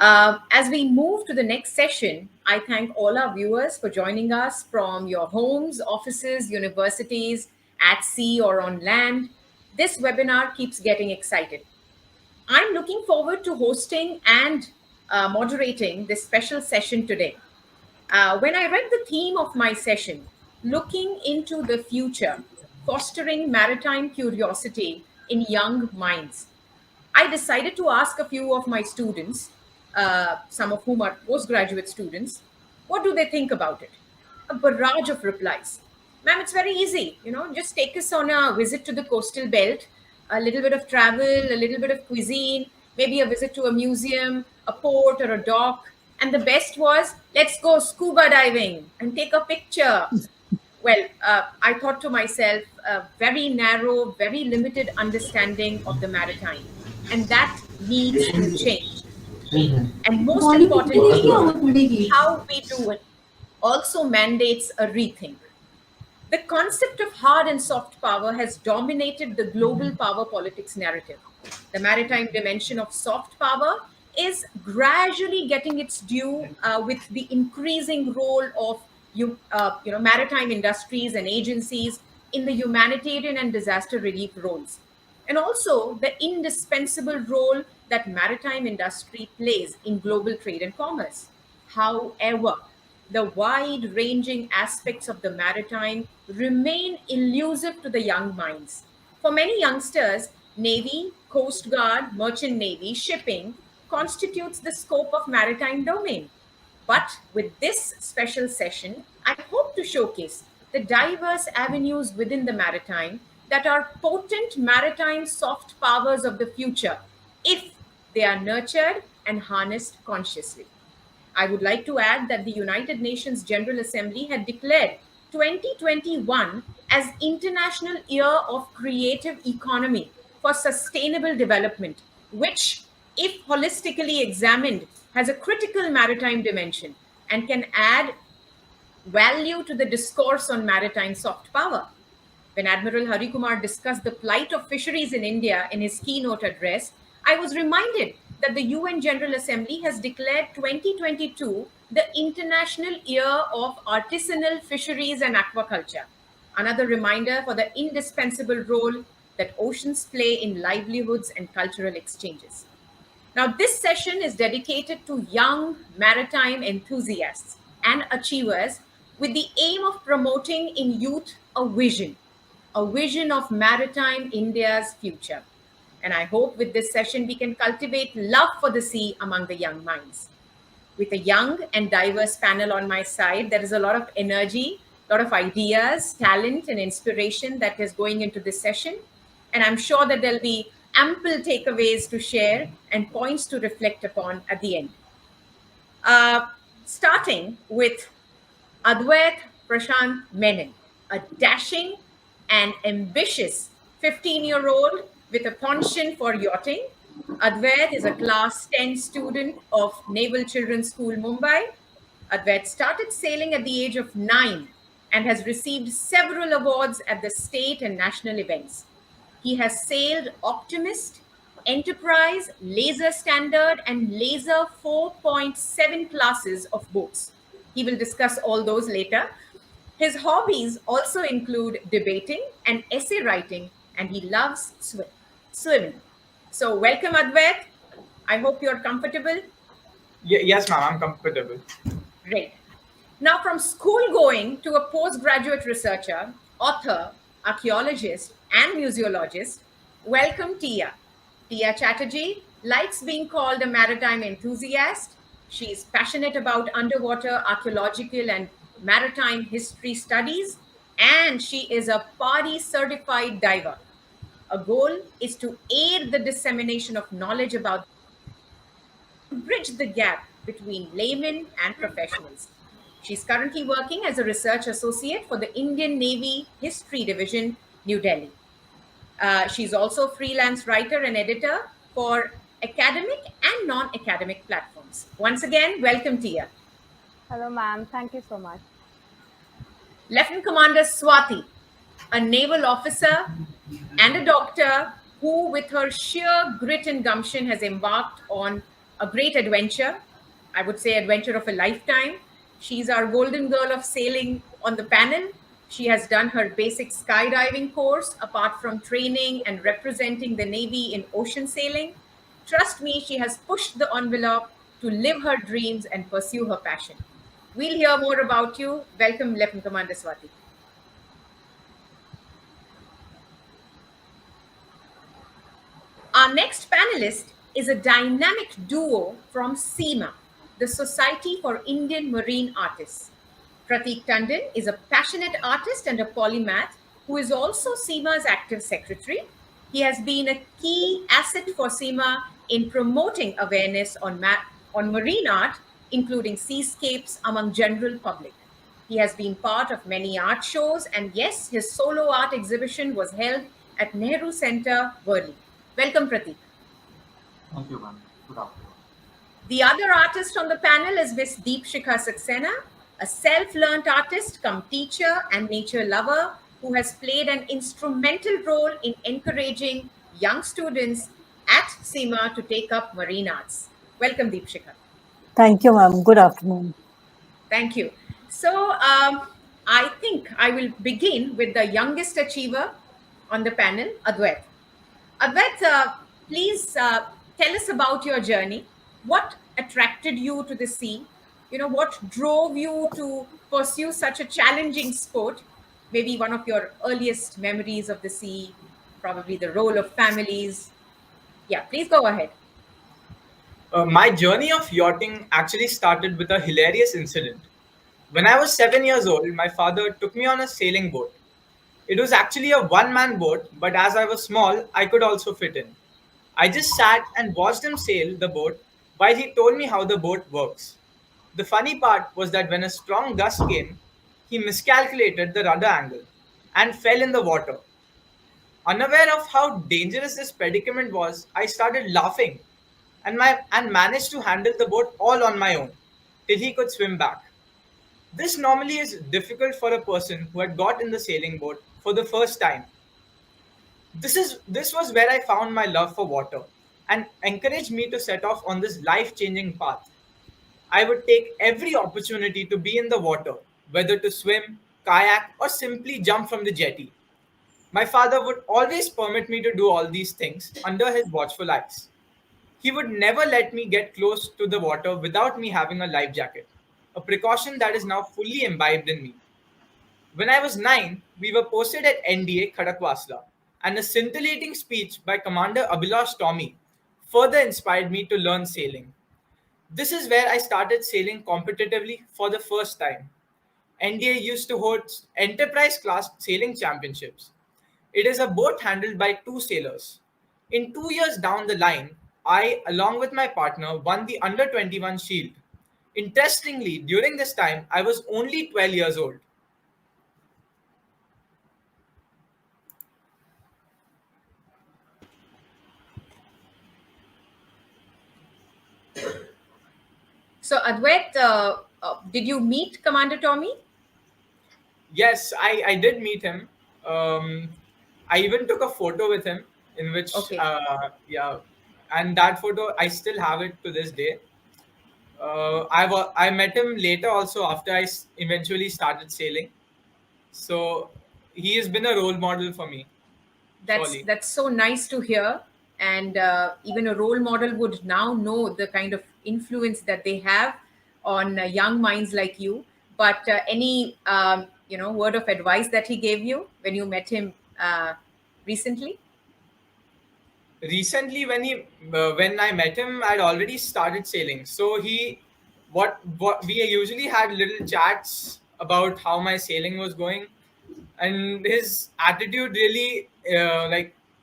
As we move to the next session, I thank all our viewers for joining us from your homes, offices, universities, at sea or on land. This webinar keeps getting excited. I'm looking forward to hosting and moderating this special session today. When I read the theme of my session, looking into the future, fostering maritime curiosity in young minds, I decided to ask a few of my students, some of whom are postgraduate students, what do they think about it? A barrage of replies. Ma'am, it's very easy. Just take us on a visit to the coastal belt, a little bit of travel, a little bit of cuisine, maybe a visit to a museum, a port, or a dock. And the best was, let's go scuba diving and take a picture. Well, I thought to myself, a very narrow, very limited understanding of the maritime. And that needs to change. And most importantly, how we do it also mandates a rethink. The concept of hard and soft power has dominated the global power politics narrative. The maritime dimension of soft power is gradually getting its due with the increasing role of maritime industries and agencies in the humanitarian and disaster relief roles, and also the indispensable role that maritime industry plays in global trade and commerce. However, the wide-ranging aspects of the maritime remain elusive to the young minds. For many youngsters, Navy, Coast Guard, Merchant Navy, shipping constitutes the scope of maritime domain. But with this special session, I hope to showcase the diverse avenues within the maritime that are potent maritime soft powers of the future if they are nurtured and harnessed consciously. I would like to add that the United Nations General Assembly had declared 2021 as International Year of Creative Economy for Sustainable Development, which, if holistically examined, has a critical maritime dimension and can add value to the discourse on maritime soft power. When Admiral Hari Kumar discussed the plight of fisheries in India in his keynote address, I was reminded that the UN General Assembly has declared 2022 the International Year of Artisanal Fisheries and Aquaculture, another reminder for the indispensable role that oceans play in livelihoods and cultural exchanges. Now, this session is dedicated to young maritime enthusiasts and achievers with the aim of promoting in youth a vision of maritime India's future. And I hope with this session, we can cultivate love for the sea among the young minds. With a young and diverse panel on my side, there is a lot of energy, a lot of ideas, talent, and inspiration that is going into this session. And I'm sure that there'll be ample takeaways to share and points to reflect upon at the end. Starting with Adhvait Menon, a dashing and ambitious 15-year-old with a penchant for yachting. Adhvait is a class 10 student of Naval Children's School, Mumbai. Adhvait started sailing at the age of 9 and has received several awards at the state and national events. He has sailed Optimist, Enterprise, Laser Standard, and Laser 4.7 classes of boats. He will discuss all those later. His hobbies also include debating and essay writing, and he loves swimming. So welcome, Adhvait. I hope you're comfortable. Yes, ma'am, I'm comfortable. Great. Now, from school going to a postgraduate researcher, author, archaeologist, and museologist, welcome Tiya. Tiya Chatterji likes being called a maritime enthusiast. She is passionate about underwater archaeological and maritime history studies, and she is a PADI certified diver. A goal is to aid the dissemination of knowledge about, bridge the gap between laymen and professionals. She's currently working as a research associate for the Indian Navy History Division, New Delhi. She's also a freelance writer and editor for academic and non-academic platforms. Once again, welcome, Tiya. Hello, ma'am. Thank you so much. Lieutenant Commander Swati, a naval officer and a doctor who, with her sheer grit and gumption, has embarked on a great adventure. I would say adventure of a lifetime. She's our golden girl of sailing on the panel. She has done her basic skydiving course apart from training and representing the Navy in ocean sailing. Trust me, she has pushed the envelope to live her dreams and pursue her passion. We'll hear more about you. Welcome, Lieutenant Commander Swati. Our next panelist is a dynamic duo from SIMA, the Society for Indian Marine Artists. Pratekk is a passionate artist and a polymath who is also SIMA's active secretary. He has been a key asset for SIMA in promoting awareness on marine art, including seascapes among general public. He has been part of many art shows, and yes, his solo art exhibition was held at Nehru Center, Worli. Welcome, Prateek. Thank you, ma'am. Good afternoon. The other artist on the panel is Ms Deepshikha Saxena, a self-learned artist come teacher and nature lover who has played an instrumental role in encouraging young students at SIMA to take up marine arts. Welcome, Deepshikha. Thank you, ma'am. Good afternoon. Thank you. So I think I will begin with the youngest achiever on the panel, Adhvait. Adhvait, please tell us about your journey. What attracted you to the sea? What drove you to pursue such a challenging sport? Maybe one of your earliest memories of the sea, probably the role of families. Yeah, please go ahead. My journey of yachting actually started with a hilarious incident. When I was 7 years old, my father took me on a sailing boat. It was actually a one-man boat, but as I was small, I could also fit in. I just sat and watched him sail the boat while he told me how the boat works. The funny part was that when a strong gust came, he miscalculated the rudder angle and fell in the water. Unaware of how dangerous this predicament was, I started laughing and managed to handle the boat all on my own till he could swim back. This normally is difficult for a person who had got in the sailing boat for the first time. This was where I found my love for water and encouraged me to set off on this life-changing path. I would take every opportunity to be in the water, whether to swim, kayak, or simply jump from the jetty. My father would always permit me to do all these things under his watchful eyes. He would never let me get close to the water without me having a life jacket, a precaution that is now fully imbibed in me. When I was 9, we were posted at NDA Khadakwasla, and a scintillating speech by Commander Abhilash Tommy further inspired me to learn sailing. This is where I started sailing competitively for the first time. NDA used to host enterprise class sailing championships. It is a boat handled by two sailors. In 2 years down the line, I, along with my partner, won the Under 21 Shield. Interestingly, during this time, I was only 12 years old. So, Adhvait, did you meet Commander Tommy? Yes, I did meet him. I even took a photo with him in which, Okay. yeah, and that photo, I still have it to this day. I met him later also after eventually started sailing. So he has been a role model for me, surely. That's so nice to hear, and even a role model would now know the kind of influence that they have on young minds like you. But any word of advice that he gave you when you met him recently? Recently, when I met him, I'd already started sailing. So what we usually had little chats about how my sailing was going, and his attitude really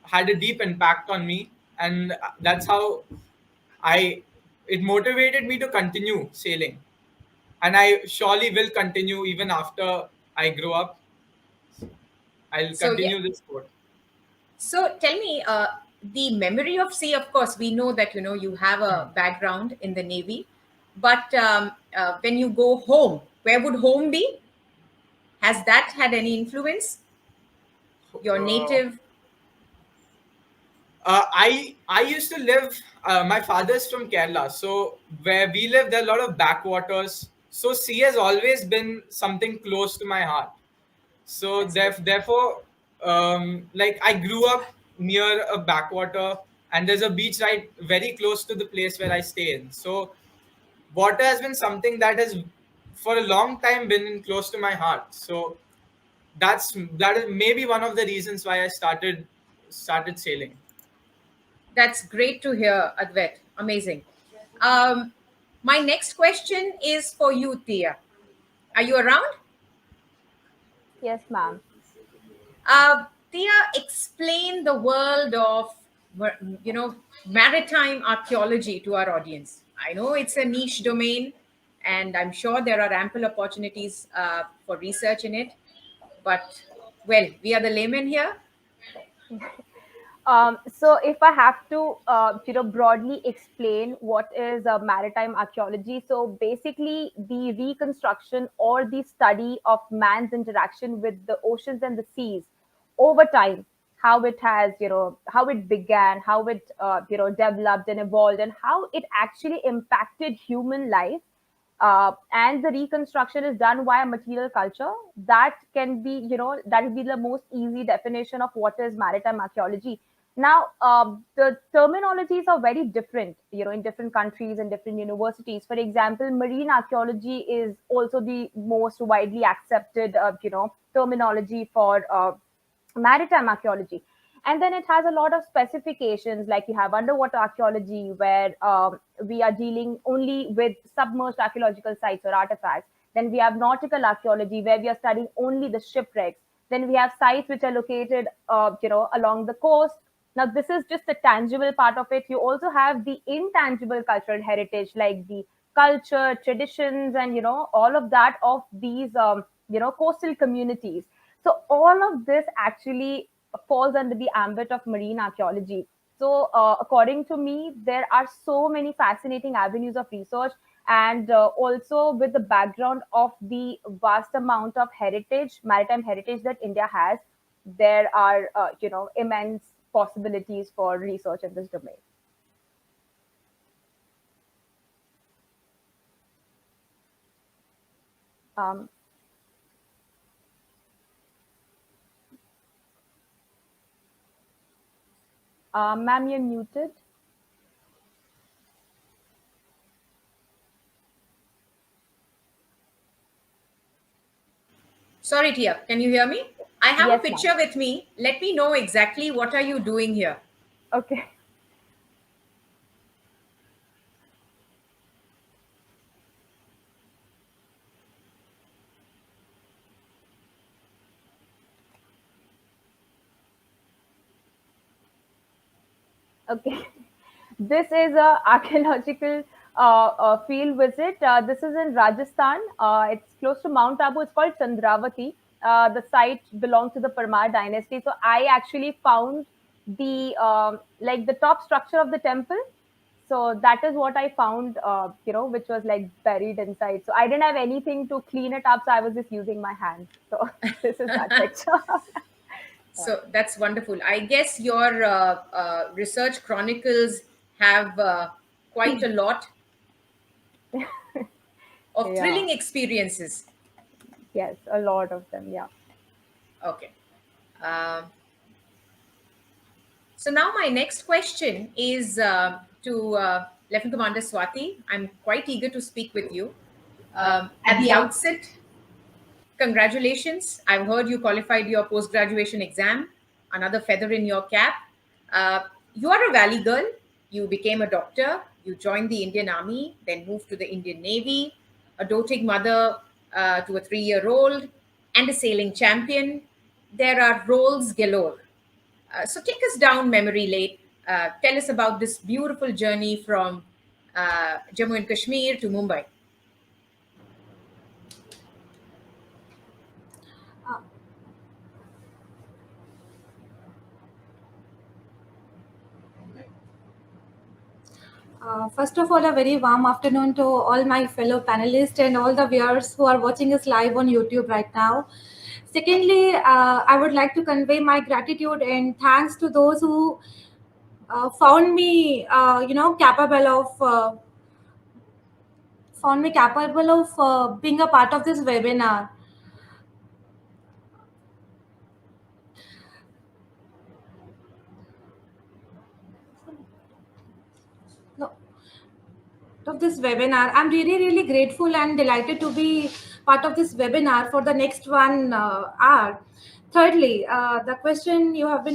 had a deep impact on me, and that's how I it motivated me to continue sailing, and I surely will continue even after I grow up. I'll So yeah. continue this sport. So tell me, the memory of sea. Of course, we know that you have a background in the Navy, but when you go home, where would home be? Has that had any influence? Your Uh, native. I used to live. My father's from Kerala, so where we live, there are a lot of backwaters. So sea has always been something close to my heart. So That's good. therefore, like I grew up near a backwater, and there's a beach right very close to the place where I stay in. So water has been something that has, for a long time, been close to my heart. So that is maybe one of the reasons why I started sailing. That's great to hear, Advait. Amazing. Um, my next question is for you, Tia. Are you around? Yes, ma'am. Tia, explain the world of maritime archaeology to our audience. I know it's a niche domain, and I'm sure there are ample opportunities for research in it. But well, we are the laymen here. So if I have to, broadly explain what is maritime archaeology, so basically the reconstruction or the study of man's interaction with the oceans and the seas over time, how it has, how it began, how it, developed and evolved, and how it actually impacted human life, and the reconstruction is done via material culture. That can be, that would be the most easy definition of what is maritime archaeology. Now, the terminologies are very different, in different countries and different universities. For example, marine archaeology is also the most widely accepted, terminology for maritime archaeology. And then it has a lot of specifications, like you have underwater archaeology, where we are dealing only with submerged archaeological sites or artifacts. Then we have nautical archaeology, where we are studying only the shipwrecks. Then we have sites which are located, along the coast. Now, this is just the tangible part of it. You also have the intangible cultural heritage, like the culture, traditions, and all of that of these, coastal communities. So all of this actually falls under the ambit of marine archaeology. So according to me, there are so many fascinating avenues of research, and also with the background of the vast amount of heritage, maritime heritage that India has, there are immense possibilities for research in this domain. Um, Ma'am, you're muted. Sorry, Tia. Can you hear me? I have a Yes, ma'am. picture with me. Let me know exactly what are you doing here. Okay. Okay. This is a archaeological field visit. This is in Rajasthan. It's close to Mount Abu. It's called Chandravati. The site belongs to the Parmar dynasty. So I actually found the like the top structure of the temple. So that is what I found, which was like buried inside. So I didn't have anything to clean it up. So I was just using my hands. So this is that picture. So that's wonderful. I guess your research chronicles have quite a lot of Yeah. thrilling experiences. Yes, a lot of them. Yeah. Okay. Um, so now my next question is to Lieutenant Commander Swati. I'm quite eager to speak with you. At the outset, congratulations. I've heard you qualified your post graduation exam, another feather in your cap. Uh, you are a Valley girl. You became a doctor. You joined the Indian Army, then moved to the Indian Navy, a doting mother to a 3-year-old, and a sailing champion. There are roles galore. So take us down memory lane. Tell us about this beautiful journey from Jammu and Kashmir to Mumbai. First of all, a very warm afternoon to all my fellow panelists and all the viewers who are watching us live on YouTube right now. Secondly, I would like to convey my gratitude and thanks to those who found me, capable of being a part of this webinar. No, of this webinar. I'm really, really grateful and delighted to be part of this webinar for the next 1 hour. Thirdly, the question you have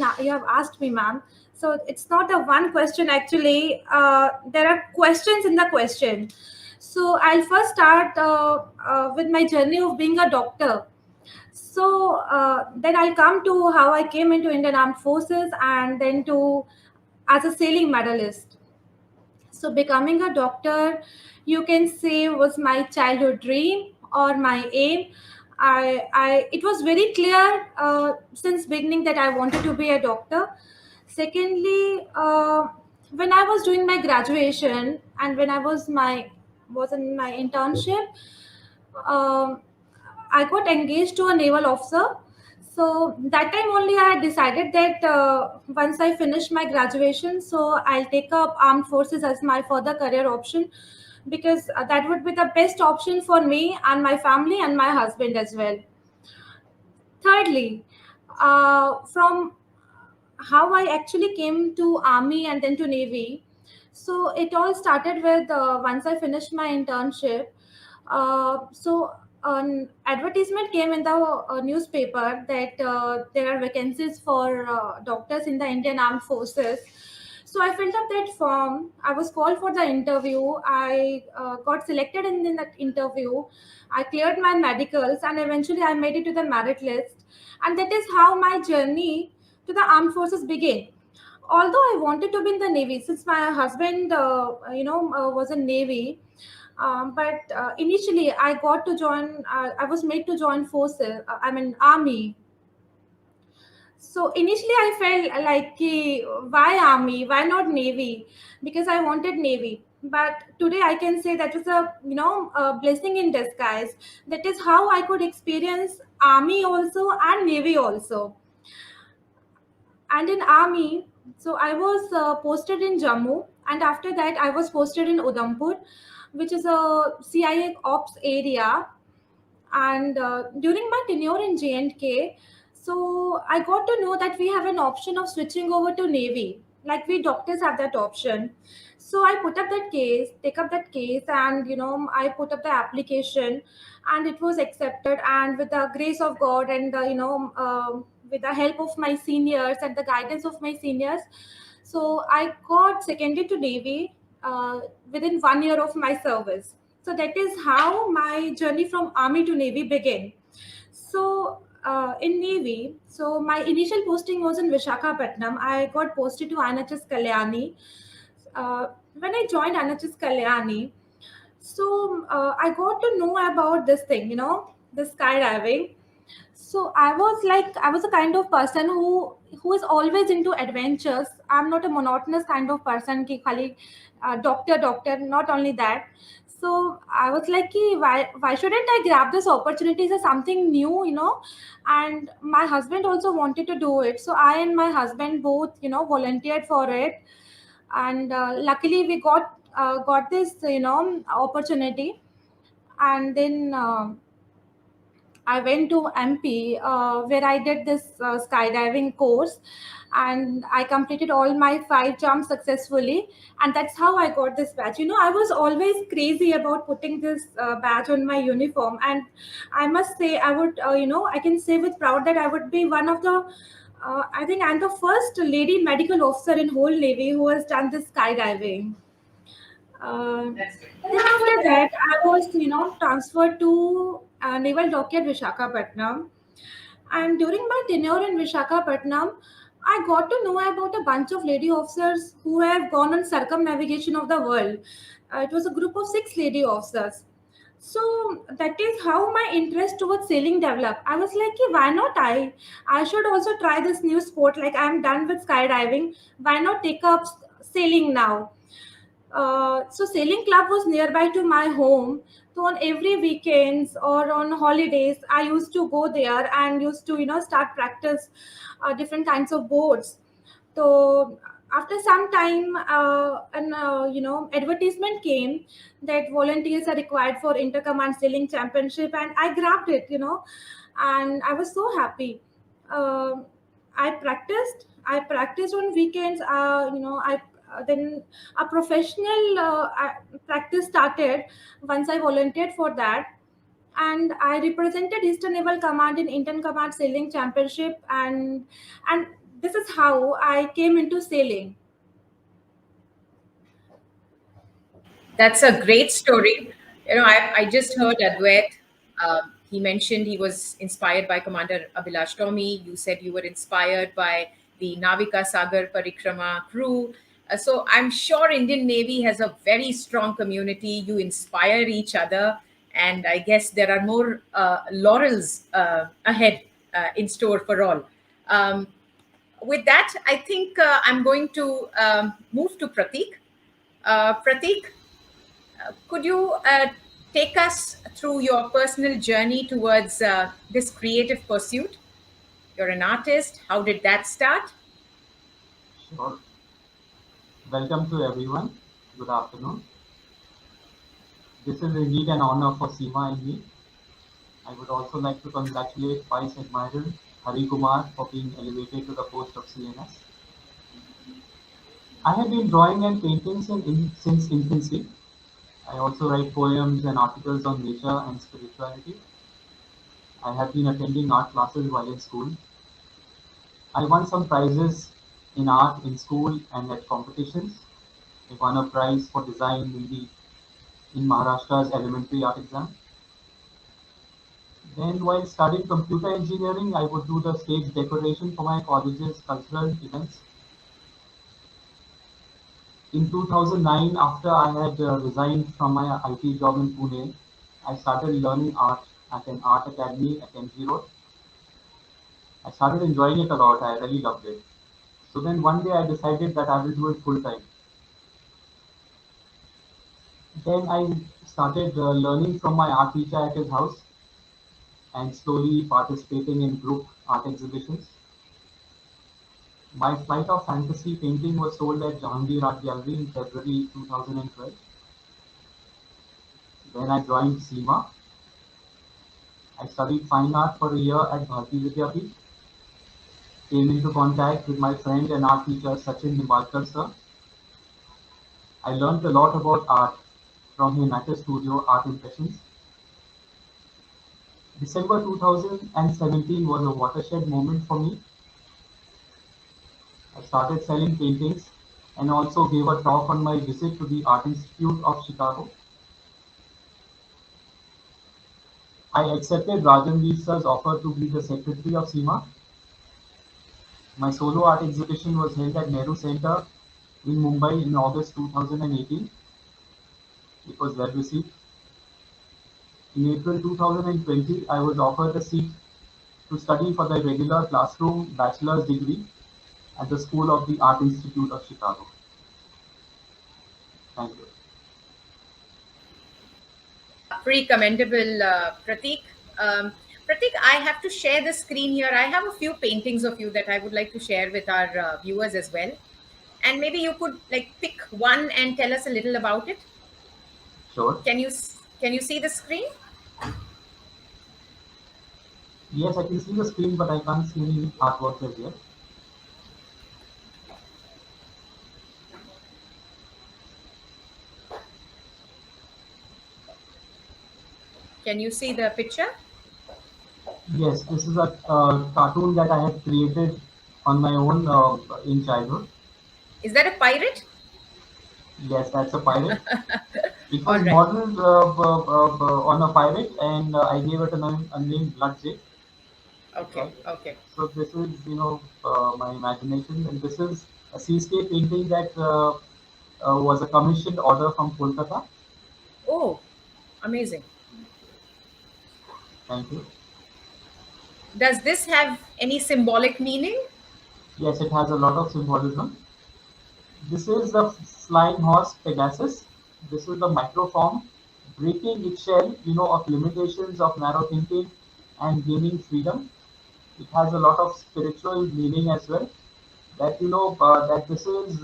asked me, ma'am. So it's not a one question actually. There are questions in the question. So I'll first start with my journey of being a doctor. So then I'll come to how I came into Indian Armed Forces and then to as a sailing medalist. So becoming a doctor, you can say, was my childhood dream or my aim. It was very clear since beginning that I wanted to be a doctor. Secondly, when I was doing my graduation and when I was in my internship, um, I got engaged to a naval officer. So that time only I had decided that once I finish my graduation, so I'll take up armed forces as my further career option, because that would be the best option for me and my family and my husband as well. Thirdly, from how I actually came to army and then to navy. So it all started with once I finished my internship. So an advertisement came in the newspaper that there are vacancies for doctors in the Indian Armed Forces. So I filled up that form. I was called for the interview. I got selected in that interview. I cleared my medicals and eventually I made it to the merit list. And that is how my journey to the armed forces began. Although I wanted to be in the navy, since my husband, was in navy, but initially I got to join. I was made to join forces. Army. So initially I felt like, why army? Why not navy? Because I wanted navy. But today I can say that was a blessing in disguise. That is how I could experience army also and navy also. And in army, so I was posted in Jammu, and after that I was posted in Udhampur, which is a CIA ops area. And during my tenure in J&K, so I got to know that we have an option of switching over to navy, like we doctors have that option. So I put up that case, take up that case, and I put up the application, and it was accepted. And with the grace of God and with the help of my seniors and the guidance of my seniors, so I got seconded to navy within 1 year of my service. So that is how my journey from army to navy began. So in navy, so my initial posting was in Visakhapatnam. I got posted to INHS Kalyani. When I joined INHS Kalyani, so I got to know about this thing, the skydiving. So I was a kind of person who is always into adventures. I'm not a monotonous kind of person ki khali doctor, not only that. So I was like, why shouldn't I grab this opportunity as something new, and my husband also wanted to do it. So I and my husband both volunteered for it. And luckily we got this opportunity. And then I went to MP, where I did this skydiving course, and I completed all my 5 jumps successfully. And that's how I got this badge. I was always crazy about putting this badge on my uniform. And I must say, I would, I can say with proud that I would be one of the, I think I'm the first lady medical officer in whole Navy who has done this skydiving. Then after that, I was, transferred to Naval Dockyard Visakhapatnam. And during my tenure in Visakhapatnam, I got to know about a bunch of lady officers who have gone on circumnavigation of the world. It was a group of 6 lady officers. So that is how my interest towards sailing developed. I was like, "Ki, why not I? I should also try this new sport. Like I'm done with skydiving. Why not take up sailing now?" So sailing club was nearby to my home. So on every weekends or on holidays, I used to go there and used to start practice different kinds of boards. So after some time, an advertisement came that volunteers are required for inter-command sailing championship, and I grabbed it, and I was so happy. Um I practiced on weekends. I then a professional practice started once I volunteered for that, and I represented Eastern Naval Command in Inter-Command Sailing Championship, and this is how I came into sailing. That's a great story. I just heard Advait. He mentioned he was inspired by Commander Abhilash Tomi. You said you were inspired by the Navika Sagar Parikrama crew. So I'm sure Indian Navy has a very strong community. You inspire each other, and I guess there are more laurels ahead in store for all. Um, with that, I think I'm going to move to Prateek. Prateek, could you take us through your personal journey towards this creative pursuit? You're an artist. How did that start? Sure. Welcome to everyone. Good afternoon. This is indeed an honor for SIMA and me. I would also like to congratulate Vice Admiral Hari Kumar for being elevated to the post of CNS. I have been drawing and painting since infancy. I also write poems and articles on nature and spirituality. I have been attending art classes while in school. I won some prizes in art in school and at competitions. I won a prize for design in Maharashtra's elementary art exam. Then while studying computer engineering, I would do the stage decoration for my college's cultural events. In 2009, after I had resigned from my IT job in Pune, I started learning art at an art academy at MG Road. I started enjoying it a lot. I really loved it. So then one day I decided that I will do it full time. Then I started learning from my art teacher at his house and slowly participating in group art exhibitions. My flight of fantasy painting was sold at Jahangir Art Gallery in February 2012. Then I joined SIMA. I studied fine art for a year at Bharati Vidyapeeth. Came into contact with my friend and art teacher Sachin Nimbalkar sir. I learned a lot about art from him at his studio, Art Impressions. December 2017 was a watershed moment for me. I started selling paintings and also gave a talk on my visit to the Art Institute of Chicago. I accepted Rajan sir's offer to be the secretary of SIMA. My solo art exhibition was held at Nehru Center in Mumbai in August 2018. It was well received. In April 2020, I was offered a seat to study for the regular classroom bachelor's degree at the School of the Art Institute of Chicago. Thank you. Pretty commendable, Prateek. Prateek, I have to share the screen here. I have a few paintings of you that I would like to share with our viewers as well. And maybe you could pick one and tell us a little about it. Sure. Can you see the screen? Yes, I can see the screen, but I can't see any artwork as yet. Can you see the picture? Yes, this is a cartoon that I had created on my own in childhood. Is that a pirate? Yes, that's a pirate. It All was right. modeled on a pirate, and I gave it a name Bloodjay. Okay. Okay. So this is, my imagination, and this is a seascape painting that was a commissioned order from Kolkata. Oh, amazing. Thank you. Does this have any symbolic meaning? Yes, it has a lot of symbolism. This is the flying horse Pegasus. This is the microform breaking its shell, of limitations of narrow thinking and gaining freedom. It has a lot of spiritual meaning as well. that that this is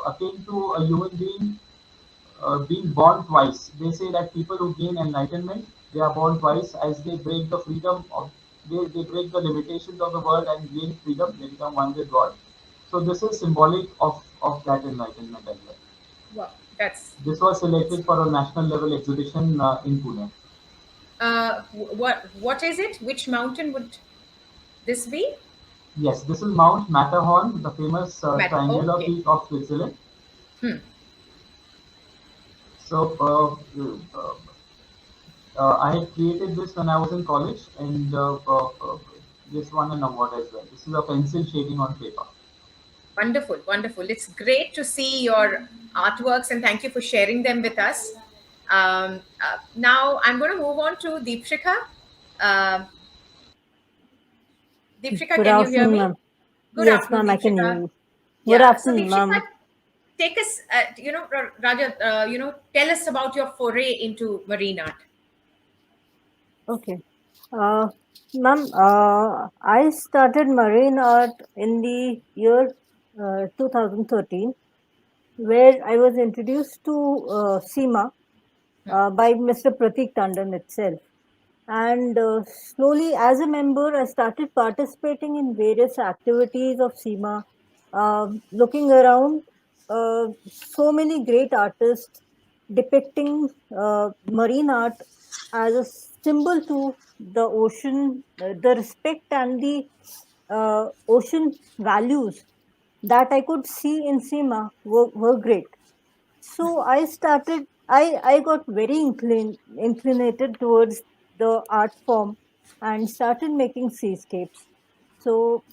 akin to a human being being born twice. They say that people who gain enlightenment, they are born twice as they break the freedom of they break the limitations of the world and gain freedom, they become one with God. So this is symbolic of that enlightenment as well. Wow, that's This was it's. selected for a national level exhibition in Pune. What is it? Which mountain would this be? Yes, this is Mount Matterhorn, the famous triangular Okay. peak of Switzerland. Hmm. So I had created this when I was in college, and this won an award as well. This is a pencil shading on paper. Wonderful, wonderful. It's great to see your artworks and thank you for sharing them with us. Now I'm going to move on to Deepshikha. Uh, Deepshikha, Good can you hear afternoon, me? ma'am. Good Yes, afternoon, ma'am, I can hear Deepshikha. you. Good Yeah. So afternoon, Deepshikha, ma'am. take us, Raja, tell us about your foray into marine art. Okay. Uh, Ma'am, I started marine art in the year 2013, where I was introduced to SIMA by Mr. Pratekk Tandoan itself. And slowly, as a member, I started participating in various activities of SIMA, looking around so many great artists depicting marine art as a symbol to the ocean, the respect and the ocean values that I could see in SIMA were great. So I got very inclinated towards the art form and started making seascapes. So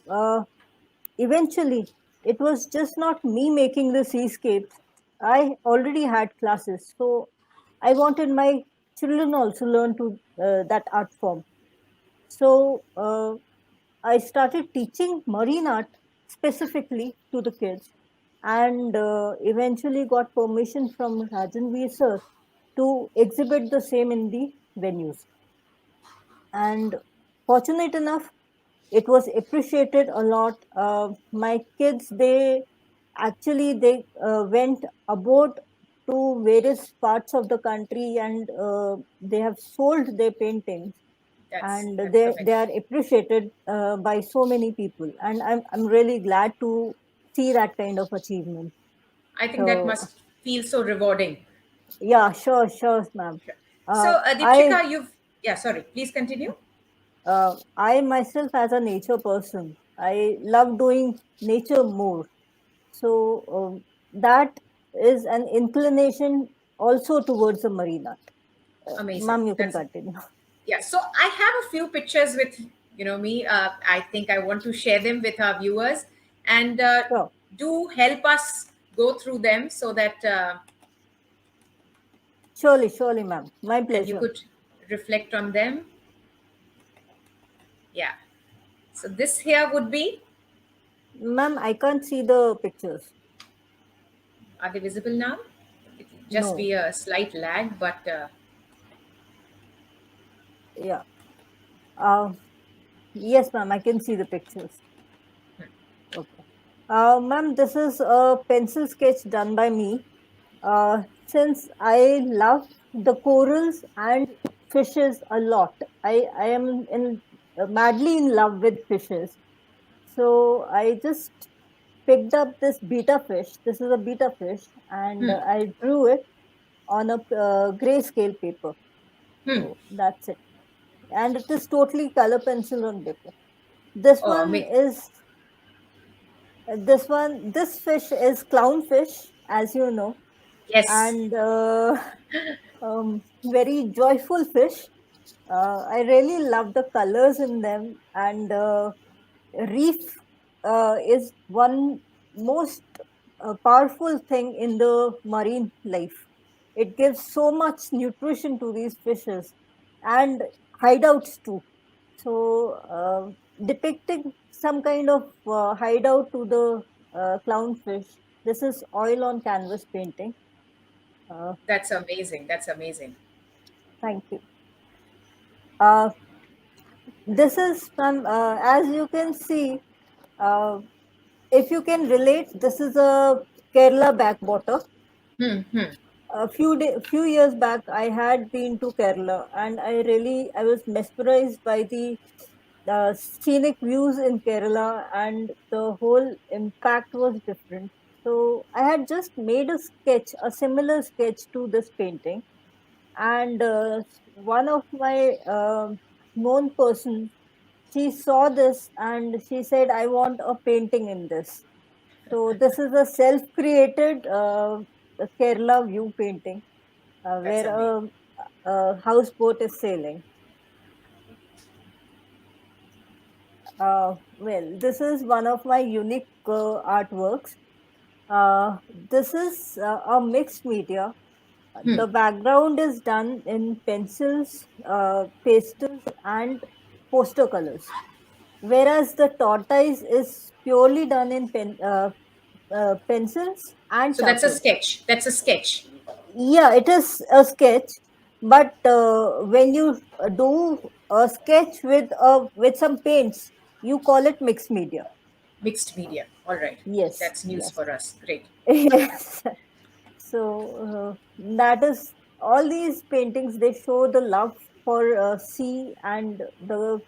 eventually, it was just not me making the seascapes. I already had classes, so I wanted my children also learn to that art form. So I started teaching marine art specifically to the kids, and eventually got permission from Rajanveer sir to exhibit the same in the venues. And fortunate enough, it was appreciated a lot. My kids, they went aboard to various parts of the country, and they have sold their paintings, and That's they tremendous. are appreciated by so many people, and I'm really glad to see that kind of achievement. I think that So must feel so rewarding. yeah, sure, ma'am. Sure. uh, So, i Deepshikha, yeah, sorry, please continue. I myself, as a nature person, I love doing nature more. So that is an inclination also towards the marine art. Amazing. Ma'am, you can That's continue. Yeah. So I have a few pictures with me. I think I want to share them with our viewers, and Sure, do help us go through them so that surely, ma'am. My and you pleasure. could reflect on them. Yeah. So this here would be. Ma'am, I can't see the pictures. Are they visible now? It will just No. be a slight lag, but Yeah. Uh, yes, ma'am, I can see the pictures. Okay. Ma'am, this is a pencil sketch done by me. Since I love the corals and fishes a lot, I am madly in love with fishes. So I just picked up this beta fish. This is a beta fish, and I drew it on a grayscale paper. So that's it. And it is totally color pencil on paper. This oh, one is this fish is clownfish, as you know, yes, and very joyful fish. I really love the colors in them, and reef is one most powerful thing in the marine life. It gives so much nutrition to these fishes and hideouts too. So, depicting some kind of hideout to the clownfish. This is oil on canvas painting. Uh, that's amazing. That's amazing. Thank you. Uh, this is from, as you can see, uh, if you can relate, this is a Kerala backwater. Hmm, hmm. Few years back, I had been to Kerala, and I was mesmerized by the scenic views in Kerala, and the whole impact was different. So I had just made a sketch, a similar sketch to this painting, and one of my known persons, she saw this and she said, "I want a painting in this." So this is a self-created Kerala view painting That's where amazing. a houseboat is sailing. Well, this is one of my unique artworks. This is a mixed media. Hmm. The background is done in pencils, pastels, and poster colors, whereas the tortoise is purely done in pencils and So that's a charcoal. sketch. That's a sketch. Yeah, it is a sketch, but when you do a sketch with some paints, you call it mixed media. Mixed media. All right. Yes, That's news yes, for us. Great. yes. So that is all these paintings. They show the love for sea and the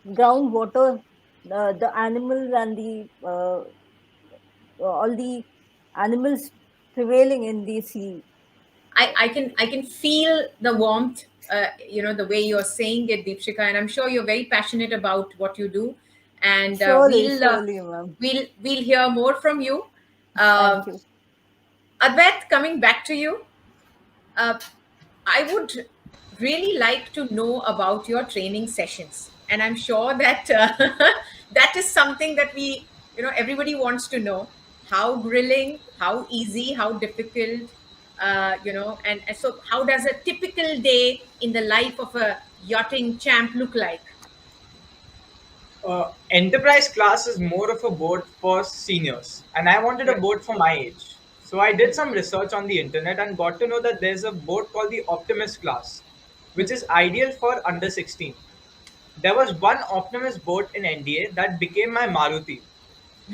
groundwater, the animals and the all the animals prevailing in the sea. I can feel the warmth, the way you're saying it, Deepshikha, and I'm sure you're very passionate about what you do. And Surely, surely, ma'am. we'll hear more from you. Thank Uh, you. Advait, coming back to you, uh, I would really like to know about your training sessions, and I'm sure that that is something that everybody wants to know: how grilling, how easy, how difficult, and so how does a typical day in the life of a yachting champ look like? Enterprise class is more of a boat for seniors, and I wanted a Right. boat for my age. So I did some research on the internet and got to know that there's a boat called the Optimist class, which is ideal for under 16. There was one Optimist boat in NDA that became my Maruti.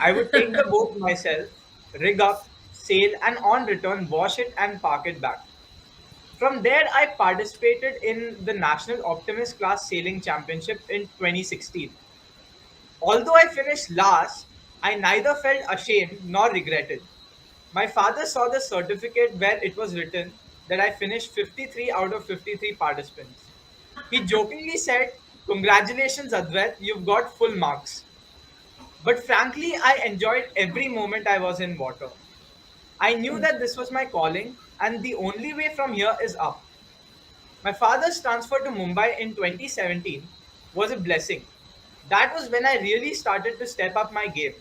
I would take the boat myself, rig up, sail, and on return wash it and park it back. From there, I participated in the National Optimist Class Sailing Championship in 2016. Although I finished last, I neither felt ashamed nor regretted. My father saw the certificate where it was written that I finished 53 out of 53 participants. He jokingly said, "Congratulations, Advait, you've got full marks." But frankly, I enjoyed every moment I was in water. I knew that this was my calling, and the only way from here is up. My father's transfer to Mumbai in 2017 was a blessing. That was when I really started to step up my game.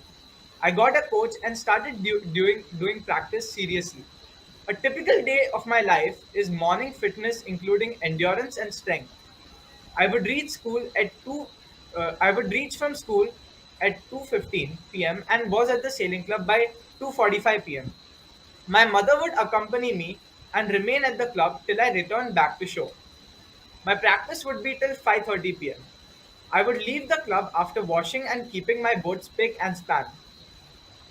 I got a coach and started doing practice seriously. A typical day of my life is morning fitness, including endurance and strength. I would reach school at 2 I would reach from school at 2:15 p.m. and was at the sailing club by 2:45 p.m. My mother would accompany me and remain at the club till I returned back to shore. My practice would be till 5:30 p.m. I would leave the club after washing and keeping my boat spick and span.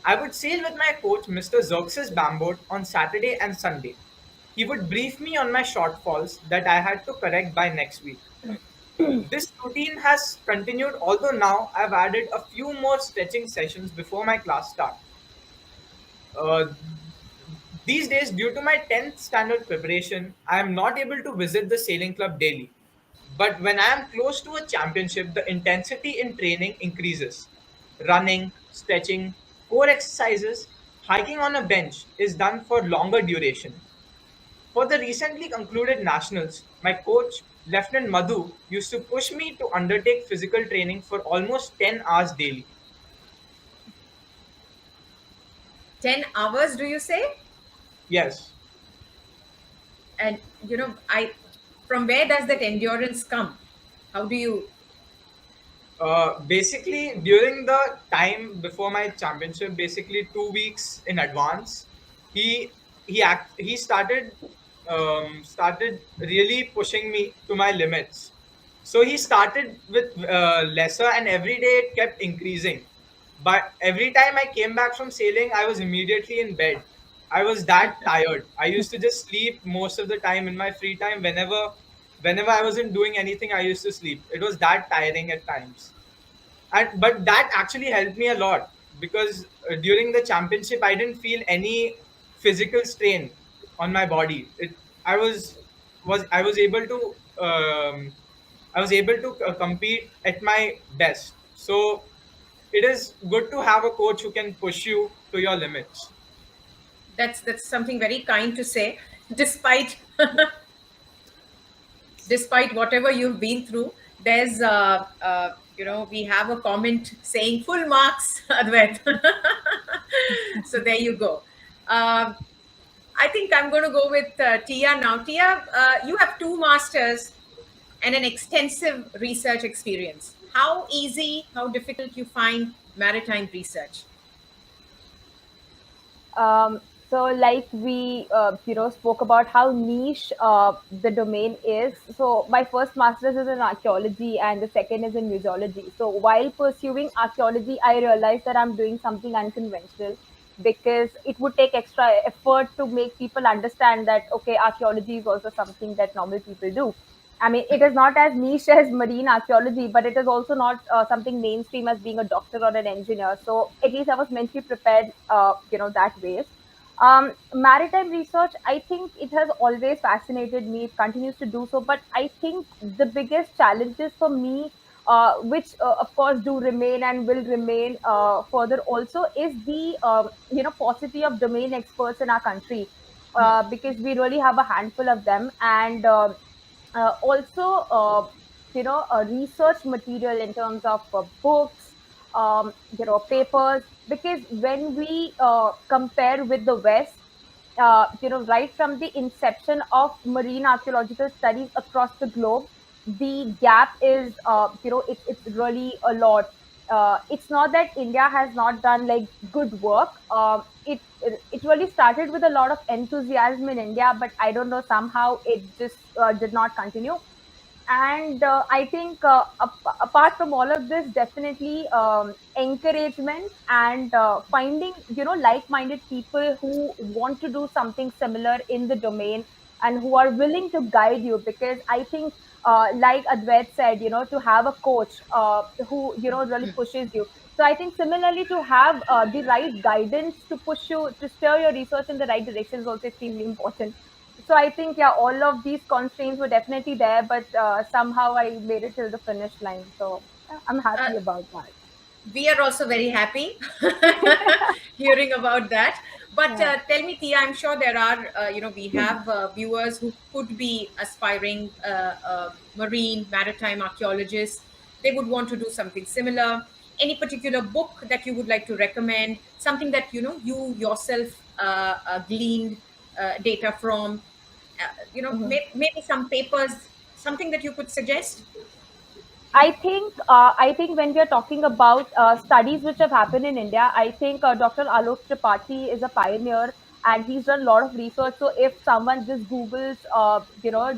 I would sail with my coach, Mr. Xerxes Bamboat, on Saturday and Sunday. He would brief me on my shortfalls that I had to correct by next week. This routine has continued, although now I've added a few more stretching sessions before my class start. Uh, these days, due to my 10th standard preparation, I am not able to visit the sailing club daily. But when I am close to a championship, the intensity in training increases. Running, stretching, core exercises, hiking on a bench is done for longer duration. For the recently concluded nationals, my coach, Lieutenant Madhu, used to push me to undertake physical training for almost 10 hours daily. 10 hours, do you say? Yes. And I from where does that endurance come? How do you? Basically, during the time before my championship, basically 2 weeks in advance, he he started really pushing me to my limits. So he started with lesser, and every day it kept increasing. But every time I came back from sailing, I was immediately in bed. I was that tired. I used to just sleep most of the time in my free time. Whenever I wasn't doing anything, I used to sleep. It was that tiring at times. And but that actually helped me a lot because during the championship, I didn't feel any physical strain on my body. I was I was able to compete at my best. So it is good to have a coach who can push you to your limits. That's something very kind to say, despite despite whatever you've been through. There's we have a comment saying full marks, Advait. So there you go. I think I'm going to go with Tia now. Tia, you have two masters and an extensive research experience. How easy, how difficult you find maritime research? Um, so like we spoke about how niche the domain is. So my first master's is in archaeology and the second is in museology. So while pursuing archaeology, I realized that I'm doing something unconventional because it would take extra effort to make people understand that okay, archaeology is also something that normal people do. I mean, it is not as niche as marine archaeology, but it is also not something mainstream as being a doctor or an engineer. So at least I was mentally prepared, that way. Maritime research, I think it has always fascinated me. It continues to do so. But I think the biggest challenges for me, which of course do remain and will remain further also, is the paucity of domain experts in our country, because we really have a handful of them, and also research material in terms of books, papers, because when we compare with the west, right from the inception of marine archaeological studies across the globe, the gap is, it's really a lot. It's not that India has not done like good work. It really started with a lot of enthusiasm in India, but I don't know, somehow it just did not continue. And I think apart from all of this, definitely encouragement and finding like-minded people who want to do something similar in the domain and who are willing to guide you, because I think like Advait said, to have a coach who really pushes you. So I think similarly, to have the right guidance to push you to steer your research in the right direction is also extremely important. So I think, yeah, all of these constraints were definitely there, but somehow I made it till the finish line. So I'm Uh, happy about that. we are also very happy hearing about that. But Yeah. tell me, Tia, I'm sure there are, we have viewers who could be aspiring marine, maritime archaeologists. They would want to do something similar. Any particular book that you would like to recommend? Something that, you yourself gleaned data from? Mhm. Maybe some papers, something that you could suggest? I think when we are talking about studies which have happened in India, I think Dr. Alok Tripathi is a pioneer and he's done a lot of research. So if someone just Googles,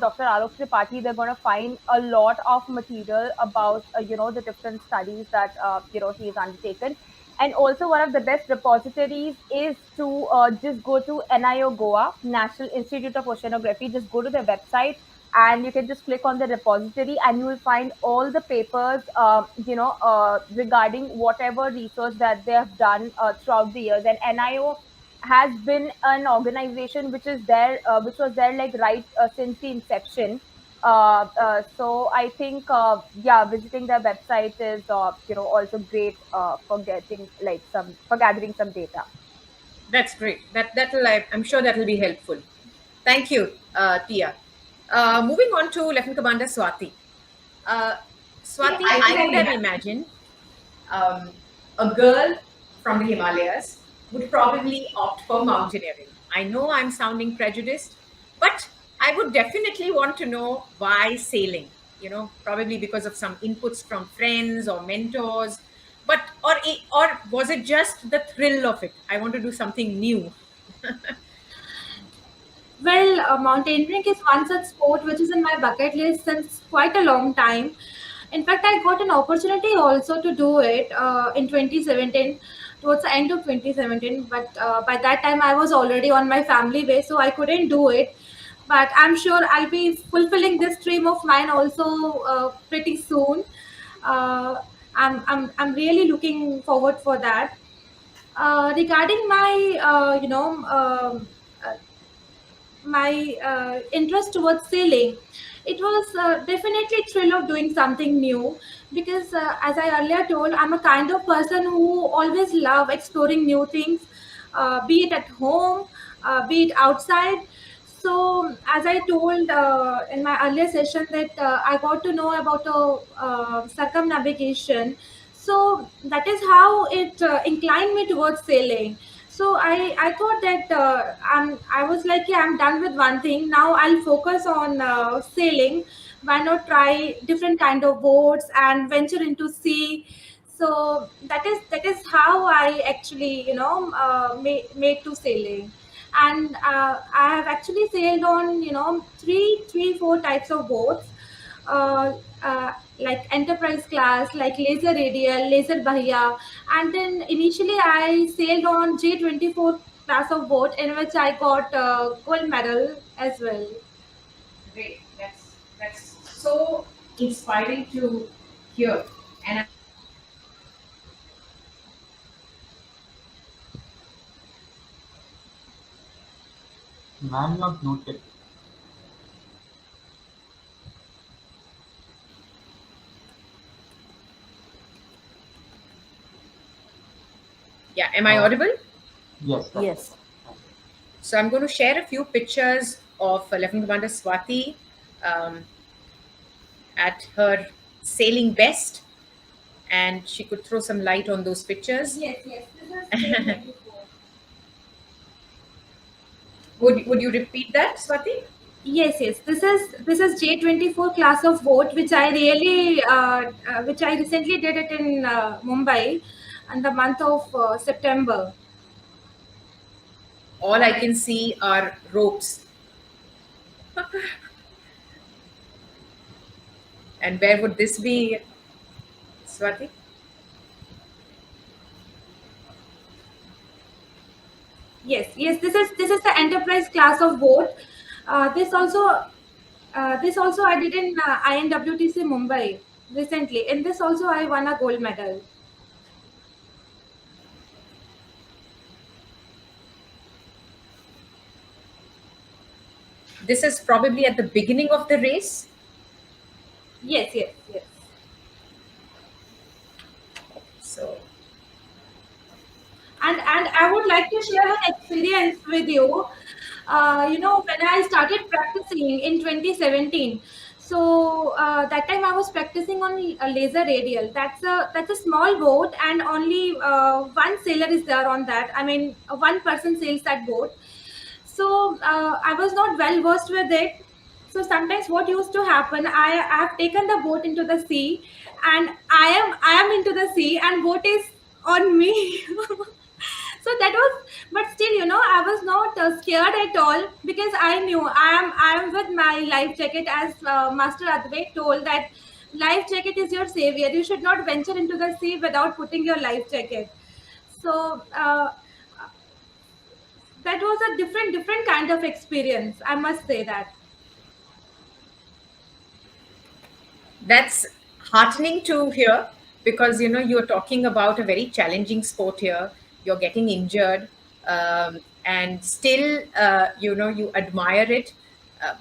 Dr. Alok Tripathi, they're going to find a lot of material about, the different studies that, he's undertaken. And also one of the best repositories is to just go to NIO Goa, National Institute of Oceanography. Just go to their website and you can just click on the repository and you will find all the papers, regarding whatever research that they have done throughout the years. And NIO has been an organization which is there, which was there like right since the inception. So I think, yeah, visiting their website is, also great for gathering some data. That's great. I'm sure that will be helpful. Thank you, Tia. Moving on to Lieutenant Commander Swati. Uh, Swati, I could have imagined um, a girl from the Himalayas would probably opt for mountaineering. I know I'm sounding prejudiced, but I would definitely want to know why sailing. Probably because of some inputs from friends or mentors. But or was it just the thrill of it? I want to do something new. Well, mountaineering is one such sport which is in my bucket list since quite a long time. In fact, I got an opportunity also to do it in 2017, towards the end of 2017. But by that time, I was already on my family way, so I couldn't do it. But I'm sure I'll be fulfilling this dream of mine also pretty soon. Uh, I'm really looking forward for that. Regarding my, my interest towards sailing, it was definitely thrill of doing something new, because as I earlier told, I'm a kind of person who always love exploring new things, be it at home, be it outside. So as I told in my earlier session that I got to know about circumnavigation, so that is how it inclined me towards sailing. So I thought that I was like, yeah, I'm done with one thing. Now I'll focus on sailing. Why not try different kind of boats and venture into sea? So that is how I actually made to sailing. And I have actually sailed on three four types of boats, uh, like enterprise class, like laser radial, laser bahia. And then initially I sailed on J24 class of boat, in which I got gold medal as well. Great. That's so inspiring to hear. And I'm sure all our viewers will be very Ma'am, you're muted. yeah. Am I Uh, audible? yes, that's it. Yes. So I'm going to share a few pictures of Lieutenant Commander Swati um, at her sailing best, and she could throw some light on those pictures. Yes, yes. This is J24. Would you repeat that, Swati? Yes, yes. This is J24 class of boat, which I really, which I recently did it in Mumbai, in the month of September. All I can see are ropes. And where would this be, Swati? Yes, yes. This is the enterprise class of boat. This also I did in INWTC Mumbai recently. In this also I won a gold medal. This is probably at the beginning of the race. Yes, yes, yes. So And I would like to share an experience with you. When I started practicing in 2017, so that time I was practicing on a laser radial. That's a small boat, and only one sailor is there on that. I mean, one person sails that boat. So I was not well versed with it. So sometimes what used to happen, I have taken the boat into the sea, and I am into the sea, and boat is on me. So that was, but still, I was not scared at all, because I knew I am with my life jacket, as Master Adhvait told that life jacket is your savior. You should not venture into the sea without putting your life jacket. So that was a different kind of experience, I must say that. that's heartening to hear, because you're talking about a very challenging sport here. You're getting injured, and still you admire it.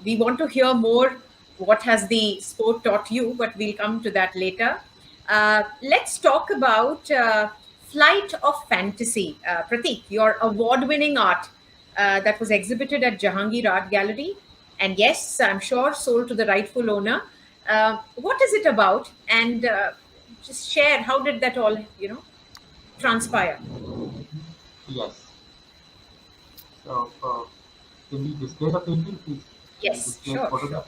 We want to hear more. What has the sport taught you? But we'll come to that later. Let's talk about Flight of Fantasy. Prateek, your award-winning art that was exhibited at Jahangir Art Gallery, and yes, I'm sure sold to the rightful owner. What is it about? And just share, how did that all transpire? Yes. So, can we display the painting, please? Can we Yes, display the sure, sure. photograph?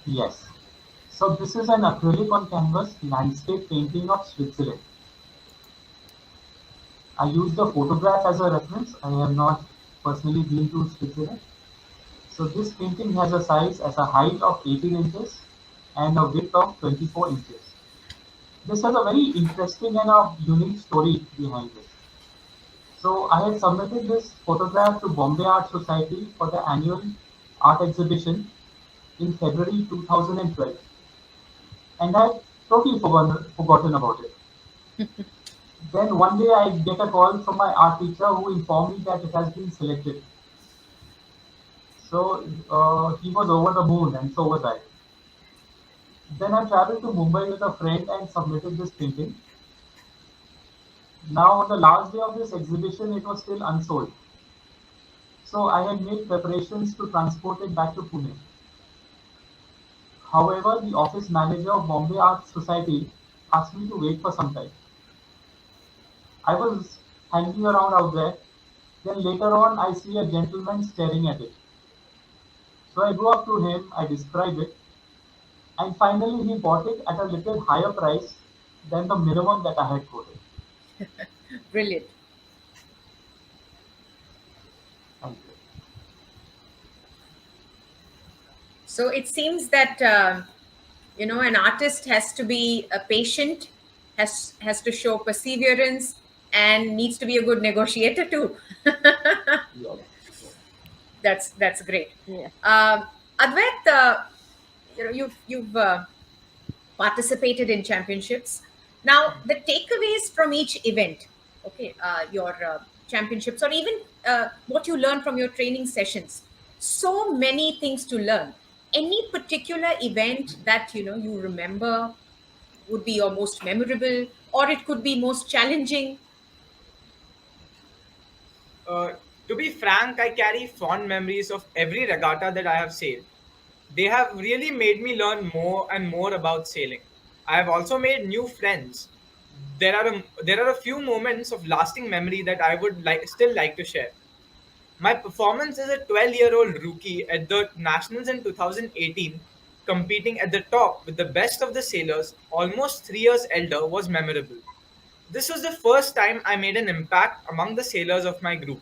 Yes. So this is an acrylic on canvas landscape painting of Switzerland. I use the photograph as a reference. I have not personally been to Switzerland. So this painting has a size as a height of 18 inches and a width of 24 inches. This has a very interesting and a unique story behind it. So I had submitted this photograph to Bombay Art Society for the annual art exhibition in February 2012, and I had totally forgotten about it. Then one day I get a call from my art teacher who informed me that it has been selected. So he was over the moon, and so was I. Then I traveled to Mumbai with a friend and submitted this painting. Now, on the last day of this exhibition, it was still unsold. So I had made preparations to transport it back to Pune. However, the office manager of Bombay Art Society asked me to wait for some time. I was hanging around out there. Then later on, I see a gentleman staring at it. So I go up to him, I describe it, and finally he bought it at a little higher price than the minimum that I had quoted. Brilliant. Thank you. So it seems that an artist has to be a patient, has to show perseverance, and needs to be a good negotiator too. Yeah. That's great. Yeah. Advait, you've participated in championships. Now, the takeaways from each event, okay, your championships, or even what you learn from your training sessions. So many things to learn. Any particular event that you remember would be your most memorable, or it could be most challenging? To be frank, I carry fond memories of every regatta that I have sailed. They have really made me learn more and more about sailing. I have also made new friends. There are a few moments of lasting memory that I would still like to share. My performance as a 12-year-old rookie at the Nationals in 2018, competing at the top with the best of the sailors, almost 3 years elder, was memorable. This was the first time I made an impact among the sailors of my group.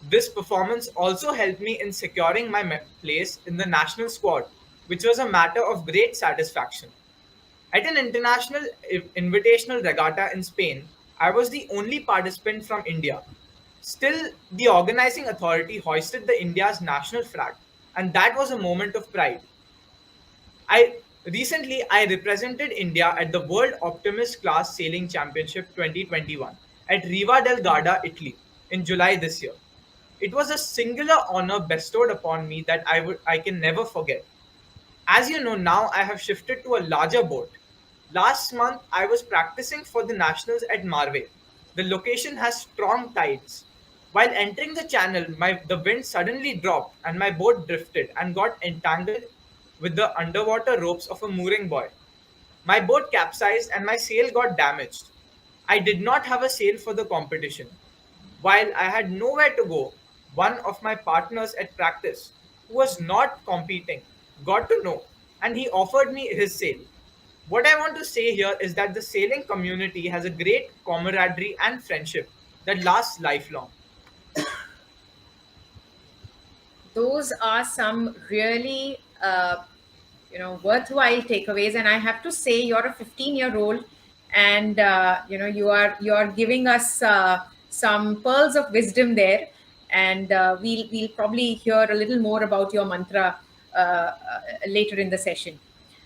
This performance also helped me in securing my place in the national squad, which was a matter of great satisfaction. At an international invitational regatta in Spain, I was the only participant from India. Still, the organizing authority hoisted the India's national flag, and that was a moment of pride. I represented India at the World Optimist Class Sailing Championship 2021 at Riva del Garda, Italy, in July this year. It was a singular honor bestowed upon me that I can never forget. As you know, now I have shifted to a larger boat. Last month, I was practicing for the nationals at Marve. The location has strong tides. While entering the channel, the wind suddenly dropped and my boat drifted and got entangled with the underwater ropes of a mooring buoy. My boat capsized and my sail got damaged. I did not have a sail for the competition. While I had nowhere to go, one of my partners at practice, who was not competing, got to know and he offered me his sail. What I want to say here is that the sailing community has a great camaraderie and friendship that lasts lifelong. Those are some really worthwhile takeaways, and I have to say you're a 15-year-old, and you are giving us some pearls of wisdom there, and we'll probably hear a little more about your mantra later in the session.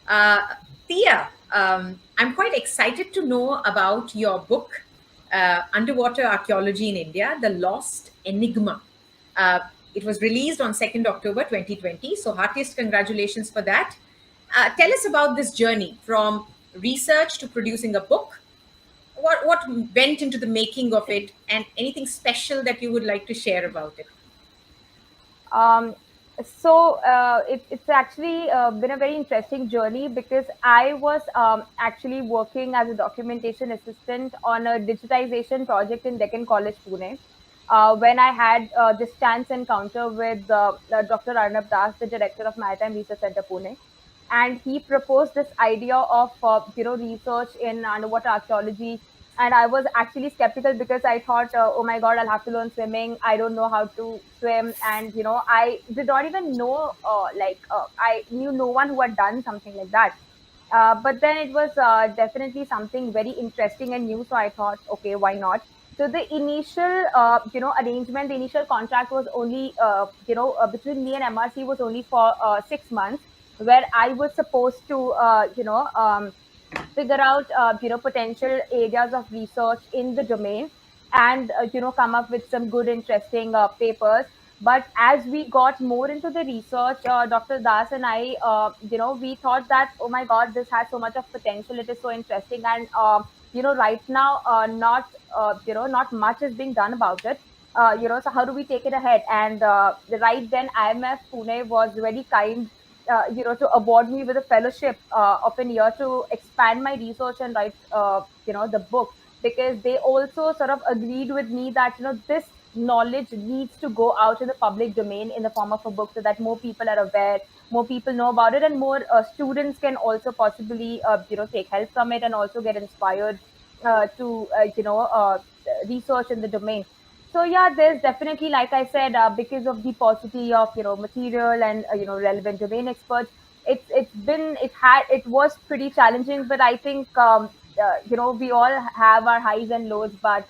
Tiya, I'm quite excited to know about your book, Underwater Archaeology in India, The Lost Enigma. It was released on 2nd October 2020, so heartiest congratulations for that. Tell us about this journey from research to producing a book. What went into the making of it, and anything special that you would like to share about it? It's actually been a very interesting journey because I was actually working as a documentation assistant on a digitization project in Deccan College, Pune. When I had this chance encounter with Dr. Arnab Das, the director of Maritime Research Center, Pune. and he proposed this idea of research in underwater archaeology. And I was actually skeptical because I thought, oh my god, I'll have to learn swimming. I don't know how to swim, and I did not even know, I knew no one who had done something like that. But then it was definitely something very interesting and new. So I thought, okay, why not? So the initial, arrangement, the initial contract was only, between me and MRC was only for 6 months, where I was supposed to, figure out potential areas of research in the domain, and come up with some good interesting papers. But as we got more into the research, Dr. Das and I, we thought that, oh my god, this has so much of potential, it is so interesting. And right now, not much is being done about it. So how do we take it ahead? And right then, IMF Pune was very kind, to award me with a fellowship of an year to expand my research and write, the book, because they also sort of agreed with me that, this knowledge needs to go out in the public domain in the form of a book, so that more people are aware, more people know about it, and more students can also possibly, take help from it and also get inspired to, research in the domain. So yeah, there's definitely, like I said, because of the paucity of material and relevant domain experts, it was pretty challenging. But I think we all have our highs and lows, but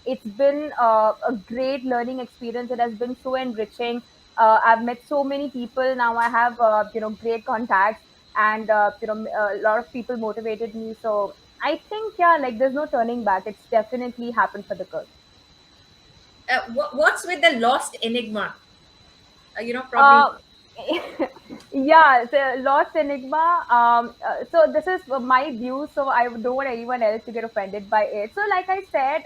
it's been a great learning experience. It has been so enriching. I've met so many people now. I have great contacts, and a lot of people motivated me. So I think, yeah, like there's no turning back. It's definitely happened for the good. What's with the lost Enigma? Uh, Probably. yeah, so Lost Enigma. So this is my view. So I don't want anyone else to get offended by it. So, like I said,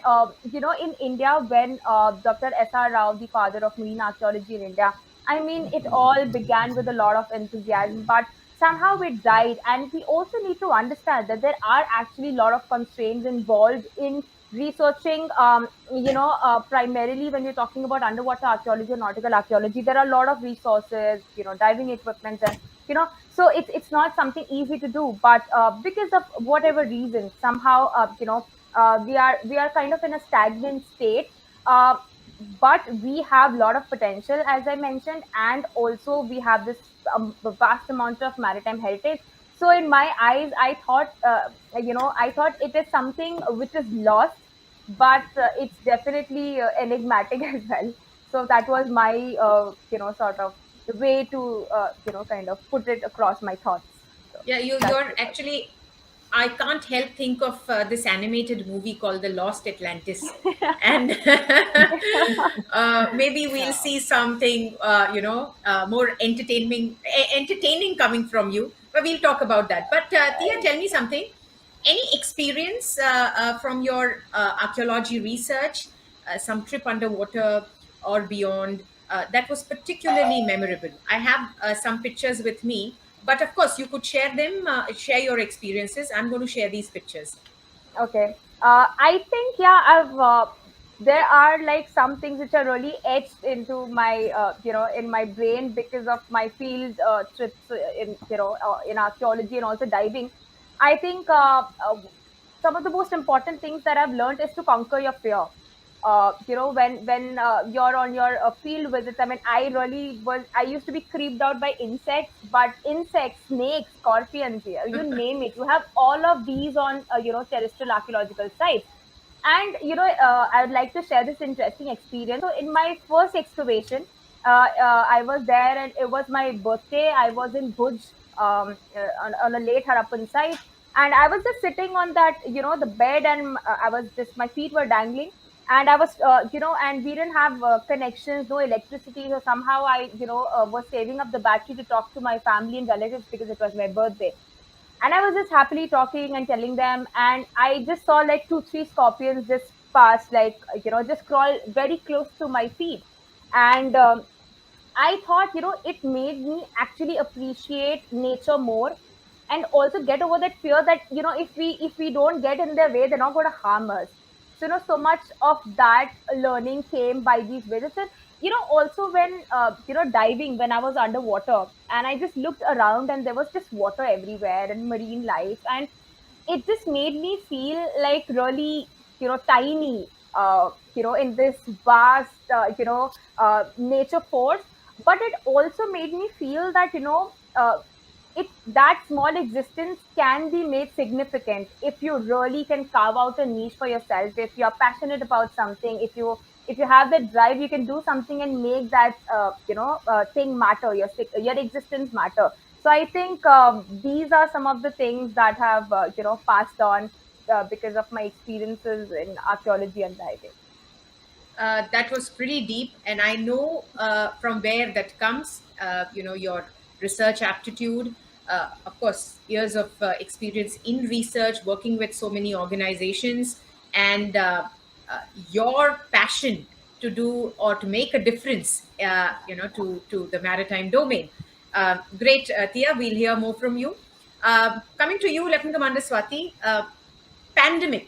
in India, when Dr. S.R. Rao, the father of marine archaeology in India, I mean, it all began with a lot of enthusiasm, but somehow it died. And we also need to understand that there are actually a lot of constraints involved in researching, primarily when you're talking about underwater archaeology or nautical archaeology. There are a lot of resources, diving equipment, and so it's not something easy to do. But because of whatever reason, somehow, we are kind of in a stagnant state. uh, but we have a lot of potential, as I mentioned, and also we have this vast amount of maritime heritage. So in my eyes, I thought it is something which is lost, but it's definitely enigmatic as well. So that was my sort of way to kind of put it across my thoughts. So Yeah, that's you're actually. I can't help think of this animated movie called The Lost Atlantis, and maybe we'll yeah. see something more entertaining coming from you. But we'll talk about that. But Tia, tell me something. Any experience from your archaeology research, some trip underwater or beyond, that was particularly memorable? I have some pictures with me, but of course, you could share them, share your experiences. I'm going to share these pictures. Okay. I think, yeah, there are like some things which are really etched into my in my brain because of my field trips in archaeology and also diving. I think some of the most important things that I've learned is to conquer your fear. When you're on your field visits, I mean, I used to be creeped out by insects, but insects, snakes, scorpions, yeah, you name it, you have all of these on terrestrial archaeological sites. And I would like to share this interesting experience. So in my first excavation, I was there, and it was my birthday. I was in Bhuj, on a late Harappan site, and I was just sitting on that, the bed, and I was just, my feet were dangling, and I was, and we didn't have connections, no electricity. So somehow I, was saving up the battery to talk to my family and relatives because it was my birthday. And I was just happily talking and telling them, and I just saw like two, three scorpions just pass, like, just crawl very close to my feet. And I thought, it made me actually appreciate nature more, and also get over that fear that, if we don't get in their way, they're not going to harm us. So, so much of that learning came by these visits. also when diving, when I was underwater and I just looked around and there was just water everywhere and marine life, and it just made me feel like really tiny, in this vast nature force. But it also made me feel that it that small existence can be made significant if you really can carve out a niche for yourself. If you're passionate about something, if you have that drive, you can do something and make that thing matter, your existence matter. So I think these are some of the things that have passed on because of my experiences in archaeology and diving. That was pretty deep, and I know from where that comes. Your research aptitude, of course, years of experience in research, working with so many organizations, and your passion to do or to make a difference, to the maritime domain. Great, Tia. We'll hear more from you. Coming to you, Lieutenant Commander Swati. Pandemic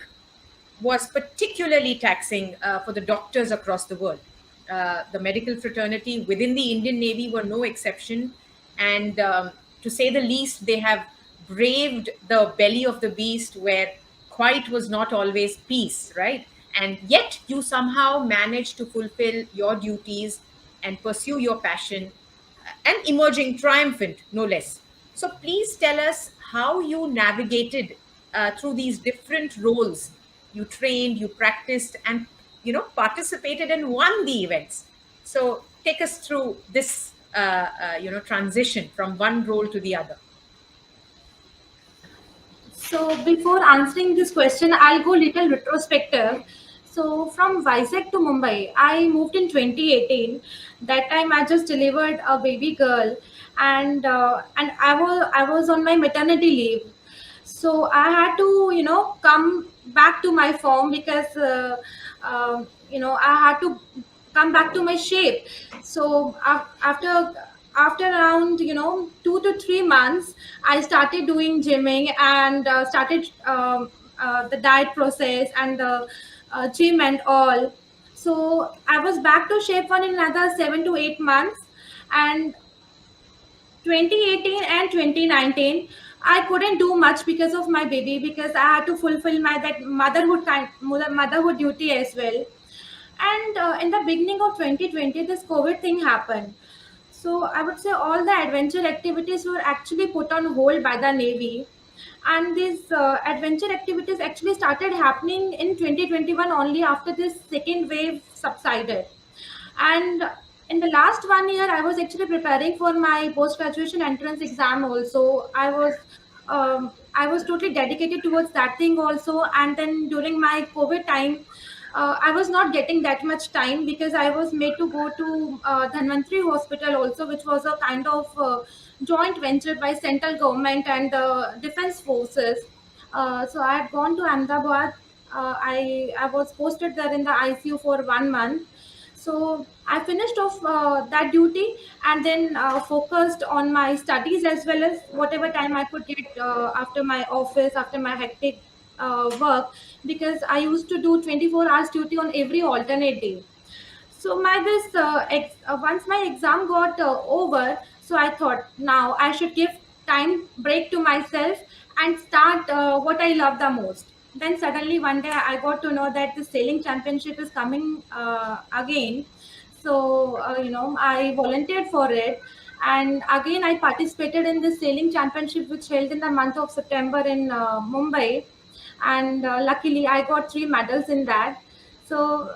was particularly taxing for the doctors across the world. The medical fraternity within the Indian Navy were no exception. And to say the least, they have braved the belly of the beast where quiet was not always peace, right? And yet you somehow managed to fulfill your duties and pursue your passion and emerging triumphant, no less. So please tell us how you navigated through these different roles. You trained, you practiced, and participated and won the events. So take us through this transition from one role to the other. So before answering this question, I'll go little retrospective. So from Vizag to Mumbai, I moved in 2018. That time I just delivered a baby girl, and I was on my maternity leave. So I had to come back to my form because I had to come back to my shape. So after around 2 to 3 months, I started doing gymming and started the diet process and the gym and all. So I was back to shape for another 7 to 8 months, and 2018 and 2019 I couldn't do much because of my baby, because I had to fulfill my that motherhood duty as well. And in the beginning of 2020, this COVID thing happened. So I would say all the adventure activities were actually put on hold by the Navy. And these adventure activities actually started happening in 2021 only after this second wave subsided. And in the last 1 year, I was actually preparing for my post graduation entrance exam also. I was totally dedicated towards that thing also. And then during my COVID time, I was not getting that much time because I was made to go to Dhanvantri Hospital also, which was a kind of joint venture by central government and the defense forces. So I had gone to Ahmedabad. I was posted there in the ICU for 1 month. So I finished off that duty, and then focused on my studies as well as whatever time I could get after my office, after my hectic work, because I used to do 24 hours duty on every alternate day. So once my exam got over, so I thought now I should give time break to myself and start what I love the most. Then suddenly one day I got to know that the sailing championship is coming again. So I volunteered for it, and again I participated in the sailing championship which held in the month of September in Mumbai, and luckily I got 3 medals in that. So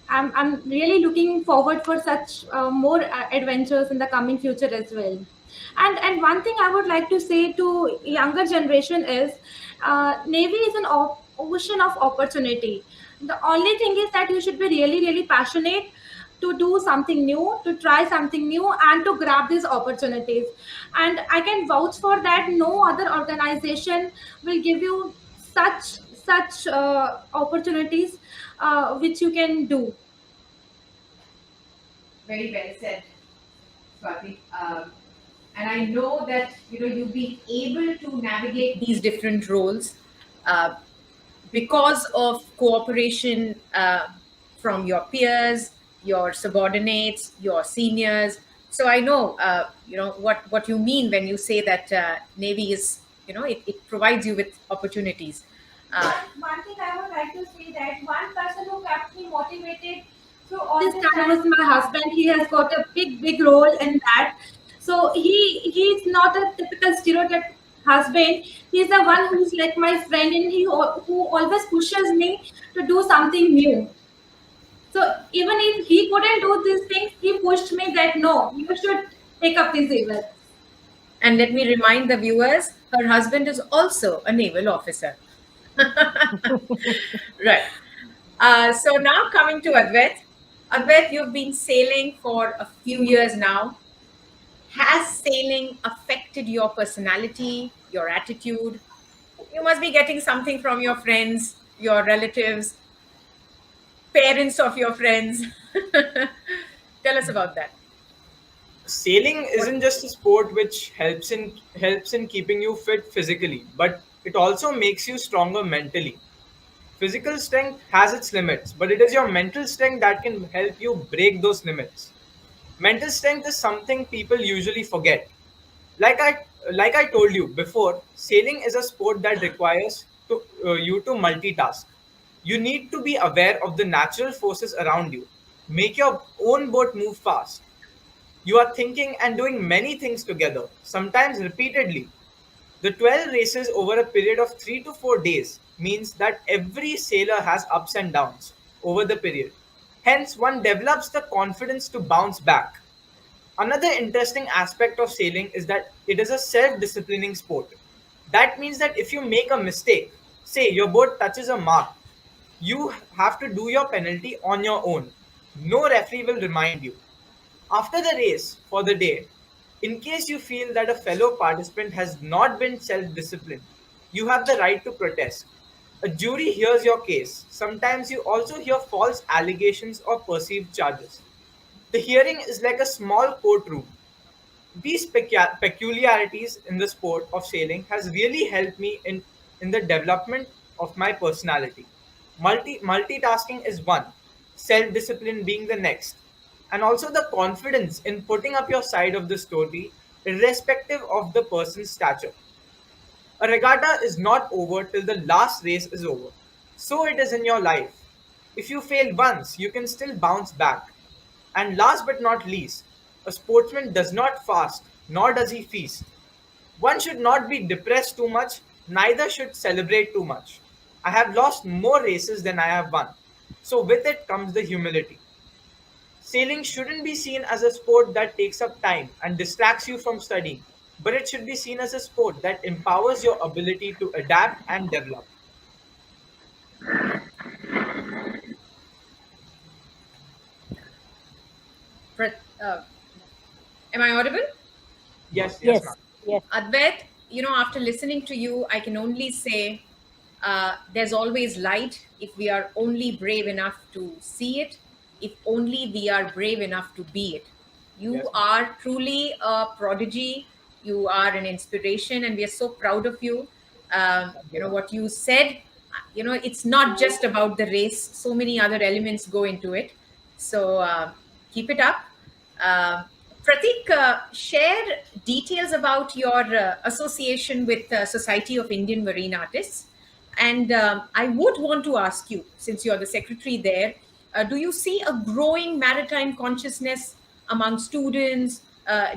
I'm really looking forward for such more adventures in the coming future as well. And one thing I would like to say to younger generation is, Navy is an ocean of opportunity. The only thing is that you should be really really passionate to do something new, to try something new, and to grab these opportunities. And I can vouch for that. No other organization will give you such opportunities which you can do. Very well said, Swati. And I know that you've been able to navigate these different roles because of cooperation from your peers, your subordinates, your seniors. So I know, what you mean when you say that Navy is, it provides you with opportunities. Uh, One thing I would like to say that one person who kept me motivated through all this time was my husband. He has got a big role in that. So he's not a typical stereotype husband. He's the one who's like my friend, and who always pushes me to do something new. So even if he couldn't do these things, he pushed me that no, you should take up these events. and let me remind the viewers, her husband is also a naval officer. Right. So now coming to Advait. Advait, you've been sailing for a few years now. Has sailing affected your personality, your attitude? You must be getting something from your friends, your relatives, parents of your friends. Tell us about that. Sailing isn't just a sport which helps in keeping you fit physically, but it also makes you stronger mentally. Physical strength has its limits, but it is your mental strength that can help you break those limits. Mental strength is something people usually forget. Like I like I told you before, sailing is a sport that requires you to multitask. You need to be aware of the natural forces around you. Make your own boat move fast. You are thinking and doing many things together, sometimes repeatedly. The 12 races over a period of 3 to 4 days means that every sailor has ups and downs over the period. Hence, one develops the confidence to bounce back. Another interesting aspect of sailing is that it is a self disciplining sport. That means that if you make a mistake, say your boat touches a mark, you have to do your penalty on your own. No referee will remind you. After the race for the day, in case you feel that a fellow participant has not been self disciplined, you have the right to protest. A jury hears your case. Sometimes you also hear false allegations or perceived charges. The hearing is like a small courtroom. These peculiarities in the sport of sailing has really helped me in the development of my personality. Multitasking is one, self-discipline being the next, and also the confidence in putting up your side of the story irrespective of the person's stature. A regatta is not over till the last race is over. So it is in your life. If you fail once, you can still bounce back. And last but not least, a sportsman does not fast, nor does he feast. One should not be depressed too much, neither should celebrate too much. I have lost more races than I have won. So with it comes the humility. Sailing shouldn't be seen as a sport that takes up time and distracts you from studying, but it should be seen as a sport that empowers your ability to adapt and develop. Uh, am I audible? Yes, Yes, ma'am. yes. Advait, after listening to you, I can only say there's always light if we are only brave enough to see it, if only we are brave enough to be it. You Yes, ma'am. are truly a prodigy. You are an inspiration, and we are so proud of you. Thank you, ma'am. What you said, it's not just about the race, so many other elements go into it. So keep it up. Uh, Pratekk, share details about your association with Society of Indian Marine Artists. And I would want to ask you, since you're the secretary there, do you see a growing maritime consciousness among students,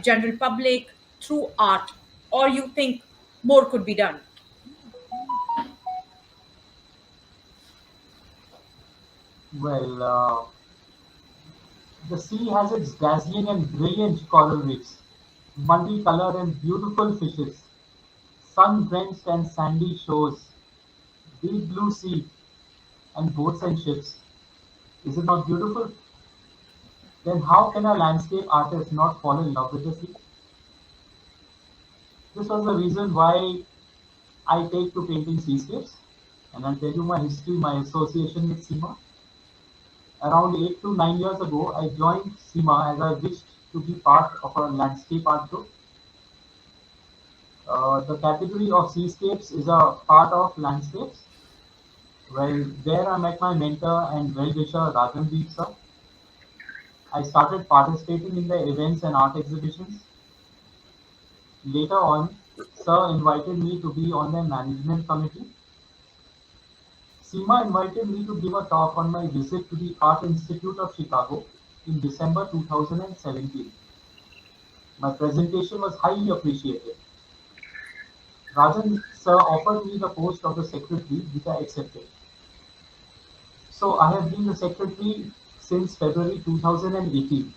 general public, through art, or you think more could be done? Well, the sea has its dazzling and brilliant coral reefs, multicolored and beautiful fishes, sun-drenched and sandy shores, deep blue sea, and boats and ships. Is it not beautiful? Then how can a landscape artist not fall in love with the sea? This was the reason why I take to painting seascapes, and I'll tell you my history, my association with SIMA. Around 8 to 9 years ago, I joined SIMA as I wished to be part of a landscape art group. The category of seascapes is a part of landscapes. Well, there I met my mentor and well-wisher Rajan sir. I started participating in the events and art exhibitions. Later on, Sir invited me to be on their management committee. SIMA invited me to give a talk on my visit to the Art Institute of Chicago in December 2017. My presentation was highly appreciated. Rajan Sir offered me the post of the secretary, which I accepted. So I have been the secretary since February 2018.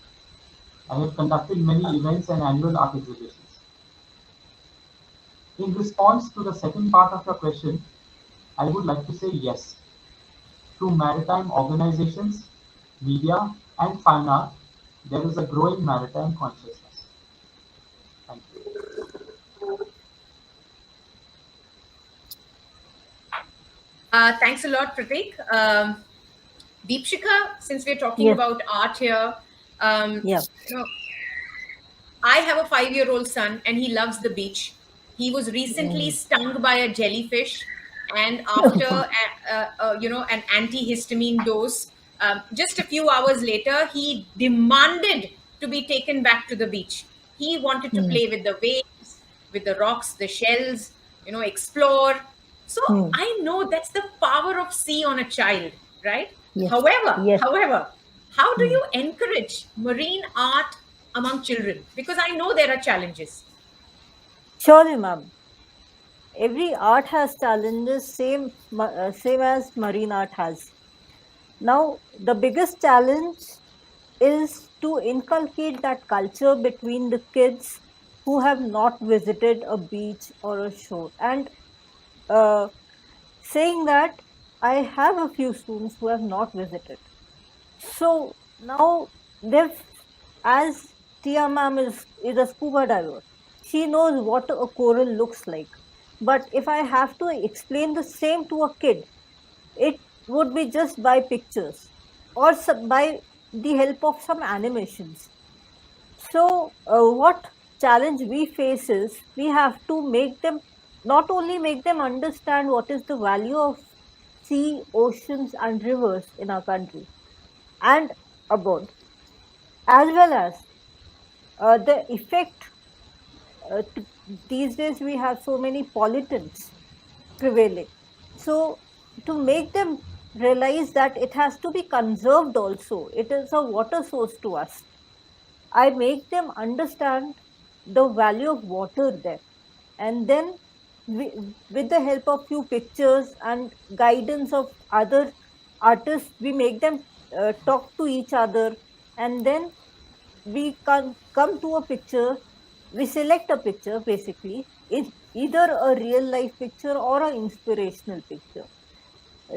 I have conducted many events and annual art exhibitions. In response to the second part of your question, I would like to say yes. Through maritime organizations, media, and fine art, there is a growing maritime consciousness. Thank you. Thanks a lot, Pratekk. Deepshikha, since we're talking Yes. about art here, Yeah. you know, I have a 5-year-old son and he loves the beach. He was recently stung by a jellyfish, and after an antihistamine dose, just a few hours later, he demanded to be taken back to the beach. He wanted to play with the waves, with the rocks, the shells, explore. So I know that's the power of sea on a child, right? Yes. However, Yes. however, how do you encourage marine art among children? Because I know there are challenges. Surely, ma'am. Every art has challenges, same as marine art has. Now, the biggest challenge is to inculcate that culture between the kids who have not visited a beach or a shore. And uh, saying that, I have a few students who have not visited. So now they've, as Tia ma'am is a scuba diver, she knows what a coral looks like. But if I have to explain the same to a kid, it would be just by pictures or by the help of some animations. So, what challenge we face is we have to make them, not only make them understand what is the value of sea, oceans, and rivers in our country and abroad, as well as the effect. These days, we have so many pollutants prevailing. So, to make them realize that it has to be conserved also, it is a water source to us. I make them understand the value of water there. And then, with the help of few pictures and guidance of other artists, we make them talk to each other. And then we can come to a picture. We select a picture basically. It's either a real life picture or an inspirational picture.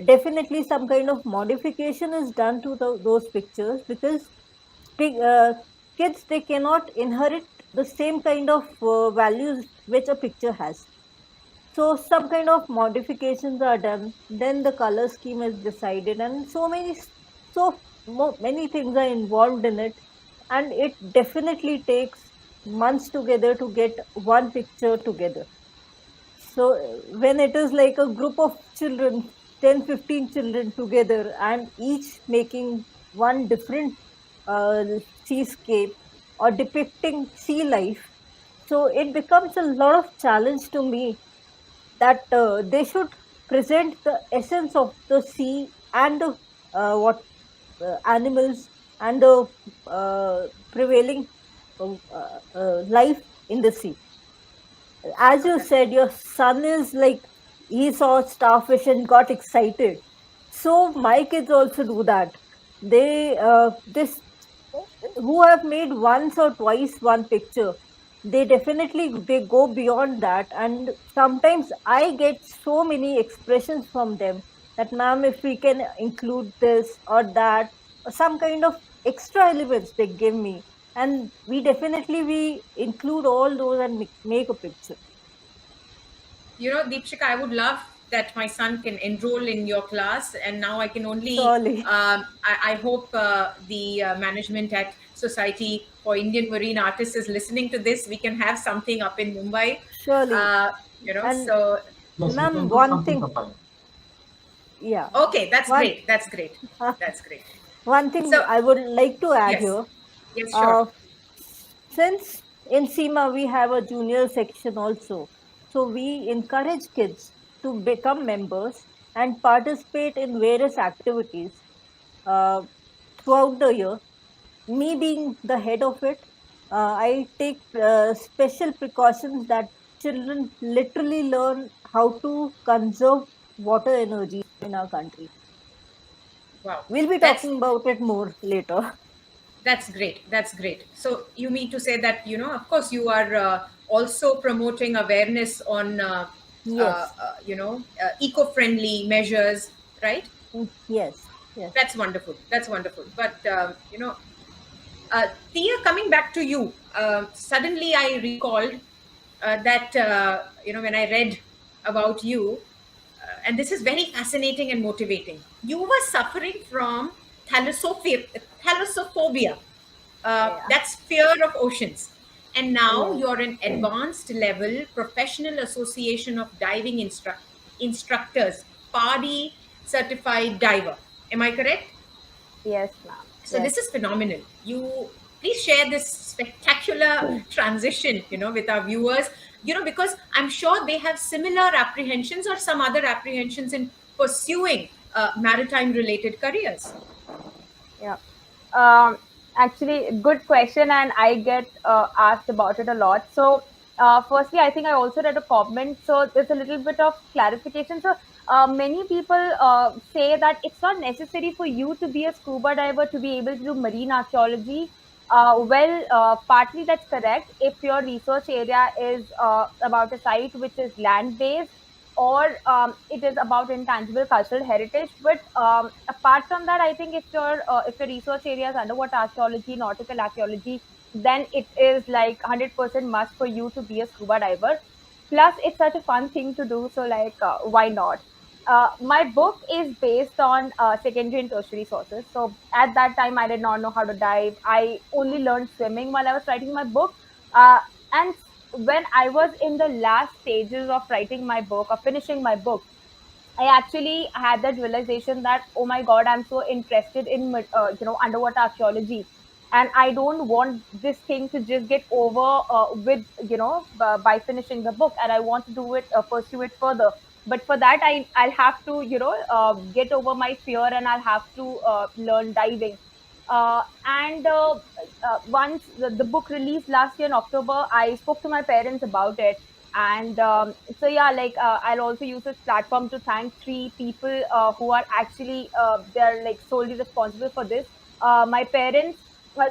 Definitely, some kind of modification is done to those pictures because uh, kids, they cannot inherit the same kind of values which a picture has. So some kind of modifications are done, then the color scheme is decided, and many things are involved in it, and it definitely takes months together to get one picture together. So when it is like a group of children, 10-15 children together, and each making one different seascape or depicting sea life, so it becomes a lot of challenge to me that they should present the essence of the sea and the what animals and the prevailing life in the sea. As you said, your son is like, he saw starfish and got excited. So my kids also do that. They this who have made once or twice one picture, they go beyond that, and sometimes I get so many expressions from them that, ma'am, if we can include this or that, or some kind of extra elements they give me, and we include all those and make a picture. Deepshika, I would love that my son can enroll in your class, and now I can only Surely. I hope the management at Society for Indian Marine Artists is listening to this. We can have something up in Mumbai. Surely. And So Yes, we ma'am, can do one something thing, combined. yeah, okay, that's one great. That's great. That's great. One thing So, I would like to add yes, here, yes, sure. uh, since in SIMA we have a junior section also, so we encourage kids to become members and participate in various activities uh, throughout the year. Me being the head of it, I take special precautions that children literally learn how to conserve water energy in our country. Wow, We'll be that's talking about it more later. that's great. That's great. So you mean to say that, of course, you are also promoting awareness on Yes. eco-friendly measures, right? Yes. Yes. That's wonderful. That's wonderful. But Tia, coming back to you, suddenly I recalled that when I read about you, and this is very fascinating and motivating. You were suffering from thalassophobia, Yeah. that's fear of oceans, and now Yes. you're an advanced level professional association of diving instructors, PADI certified diver. Am I correct? Yes, ma'am. So Yes. this is phenomenal. You please share this spectacular transition, with our viewers, because I'm sure they have similar apprehensions or some other apprehensions in pursuing maritime related careers. Yeah. Um, Actually, good question, and I get asked about it a lot. So, firstly, I think I also read a comment. So, there's a little bit of clarification. So, many people say that it's not necessary for you to be a scuba diver to be able to do marine archaeology. Partly that's correct. If your research area is about a site which is land based, or it is about intangible cultural heritage. But apart from that, I think if your research area is underwater archaeology, nautical archaeology, then it is like 100% must for you to be a scuba diver. Plus, it's such a fun thing to do, so like why not? My book is based on secondary and tertiary sources. So at that time, I did not know how to dive. I only learned swimming while I was writing my book. And when I was in the last stages of writing my book or finishing my book, I actually had that realization that, oh my god, I'm so interested in underwater archaeology, and I don't want this thing to just get over with by finishing the book, and I want to do it pursue it further. But for that, I'll have to get over my fear, and I'll have to learn diving. And once the book released last year in October, I spoke to my parents about it. And so yeah, like I'll also use this platform to thank three people who are actually they're like solely responsible for this. My parents.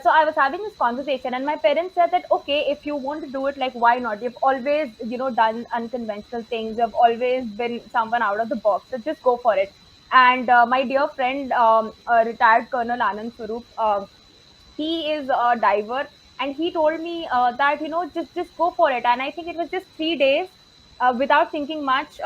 So I was having this conversation, and my parents said that okay, if you want to do it, like why not? You've always done unconventional things. You've always been someone out of the box, so just go for it. And my dear friend, retired Colonel Anand Swarup, he is a diver, and he told me that just go for it. And I think it was just 3 days, without thinking much.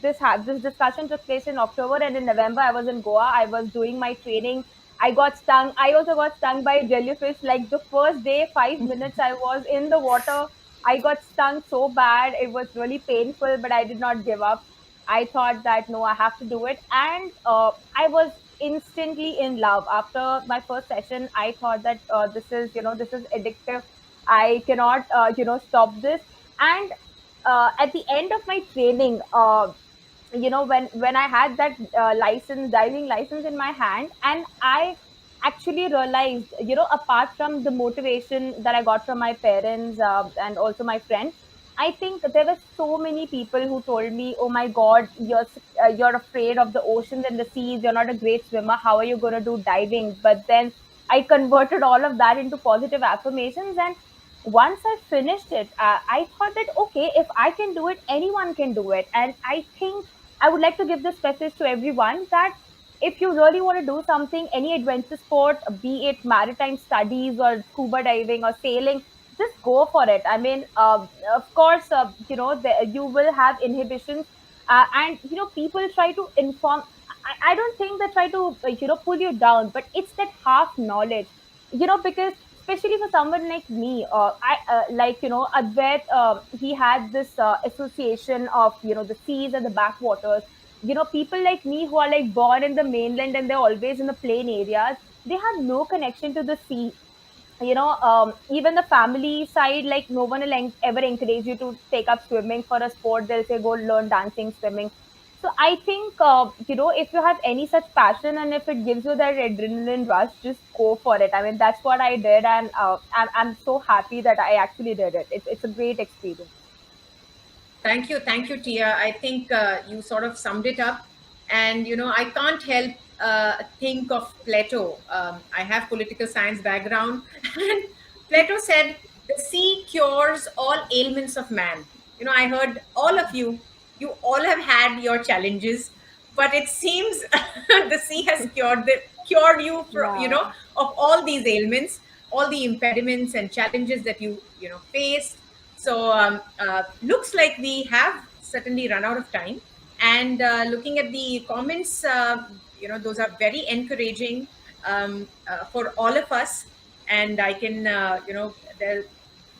This discussion took place in October, and in November I was in Goa. I was doing my training. I got stung. I also got stung by a jellyfish. Like the first day, 5 minutes I was in the water, I got stung so bad. It was really painful, but I did not give up. I thought that no, I have to do it, and I was instantly in love after my first session. I thought that this is addictive. I cannot stop this. And at the end of my training, when I had that diving license in my hand, and I actually realized, apart from the motivation that I got from my parents and also my friend, I think there were so many people who told me, oh my god, you're afraid of the oceans and the seas, you're not a great swimmer, how are you going to do diving? But then I converted all of that into positive affirmations. And once I finished it, I thought that okay, if I can do it, anyone can do it. And I think I would like to give this message to everyone that if you really want to do something, any adventure sport, be it maritime studies or scuba diving or sailing, just go for it. I mean, of course, you will have inhibitions, and people try to inform. I don't think they try to pull you down, but it's that half knowledge, because especially for someone like me, I like Advait, he had this association of the seas and the backwaters. People like me who are like born in the mainland and they're always in the plain areas, they have no connection to the sea. Even the family side, like no one will ever encourage you to take up swimming for a sport. They'll say go learn dancing, swimming. So I think if you have any such passion and if it gives you that adrenaline rush, just go for it. I mean, that's what I did, and I'm so happy that I actually did it. It's a great experience. Thank you, Tia. I think you sort of summed it up. And, I can't help think of Plato. I have political science background. And Plato said, the sea cures all ailments of man. I heard all of you all have had your challenges, but it seems the sea has cured you from, Yeah. of all these ailments, all the impediments and challenges that you faced. So looks like we have certainly run out of time. And looking at the comments, those are very encouraging for all of us. And I can,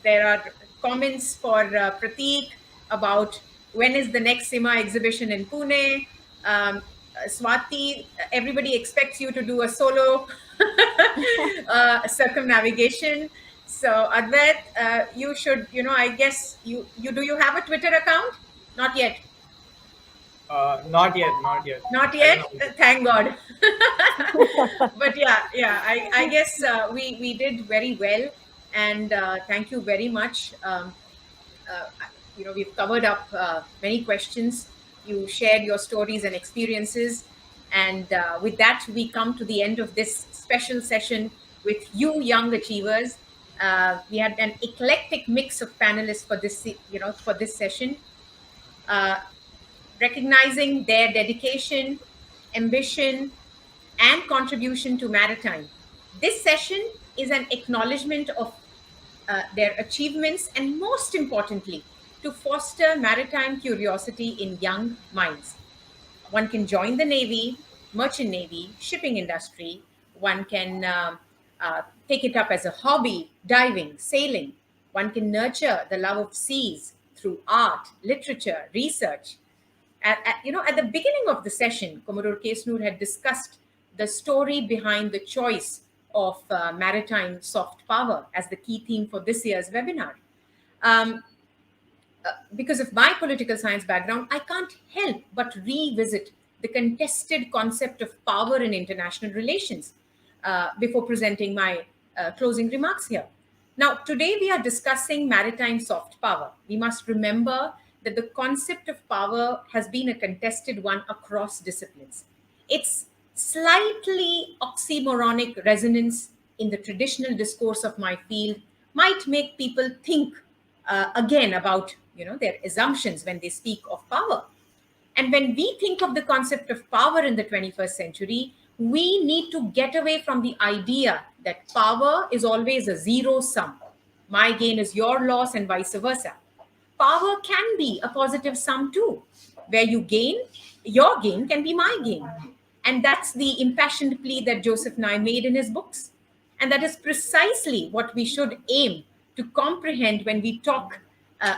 there are comments for Pratekk about when is the next SIMA exhibition in Pune. Swati, everybody expects you to do a solo circumnavigation. So Advait, you should, I guess you do you have a Twitter account? Not yet. Not yet, not yet. Not I don't yet. know. Thank God. But yeah. I guess we did very well, and thank you very much. Uh, we've covered up many questions. You shared your stories and experiences, and with that, we come to the end of this special session with you, young achievers. We had an eclectic mix of panelists for this, for this session. Uh, Recognizing their dedication, ambition, and contribution to maritime. This session is an acknowledgement of their achievements and, most importantly, to foster maritime curiosity in young minds. One can join the Navy, merchant Navy, shipping industry. One can take it up as a hobby, diving, sailing. One can nurture the love of seas through art, literature, research. At the beginning of the session, Commodore Kesnur had discussed the story behind the choice of maritime soft power as the key theme for this year's webinar. Um, because of my political science background, I can't help but revisit the contested concept of power in international relations before presenting my closing remarks here. Now, today we are discussing maritime soft power. We must remember that the concept of power has been a contested one across disciplines. Its slightly oxymoronic resonance in the traditional discourse of my field might make people think again about their assumptions when they speak of power. And when we think of the concept of power in the 21st century, we need to get away from the idea that power is always a zero sum. My gain is your loss, and vice versa. Power can be a positive sum too, where you gain, your gain can be my gain. And that's the impassioned plea that Joseph Nye made in his books. And that is precisely what we should aim to comprehend when we talk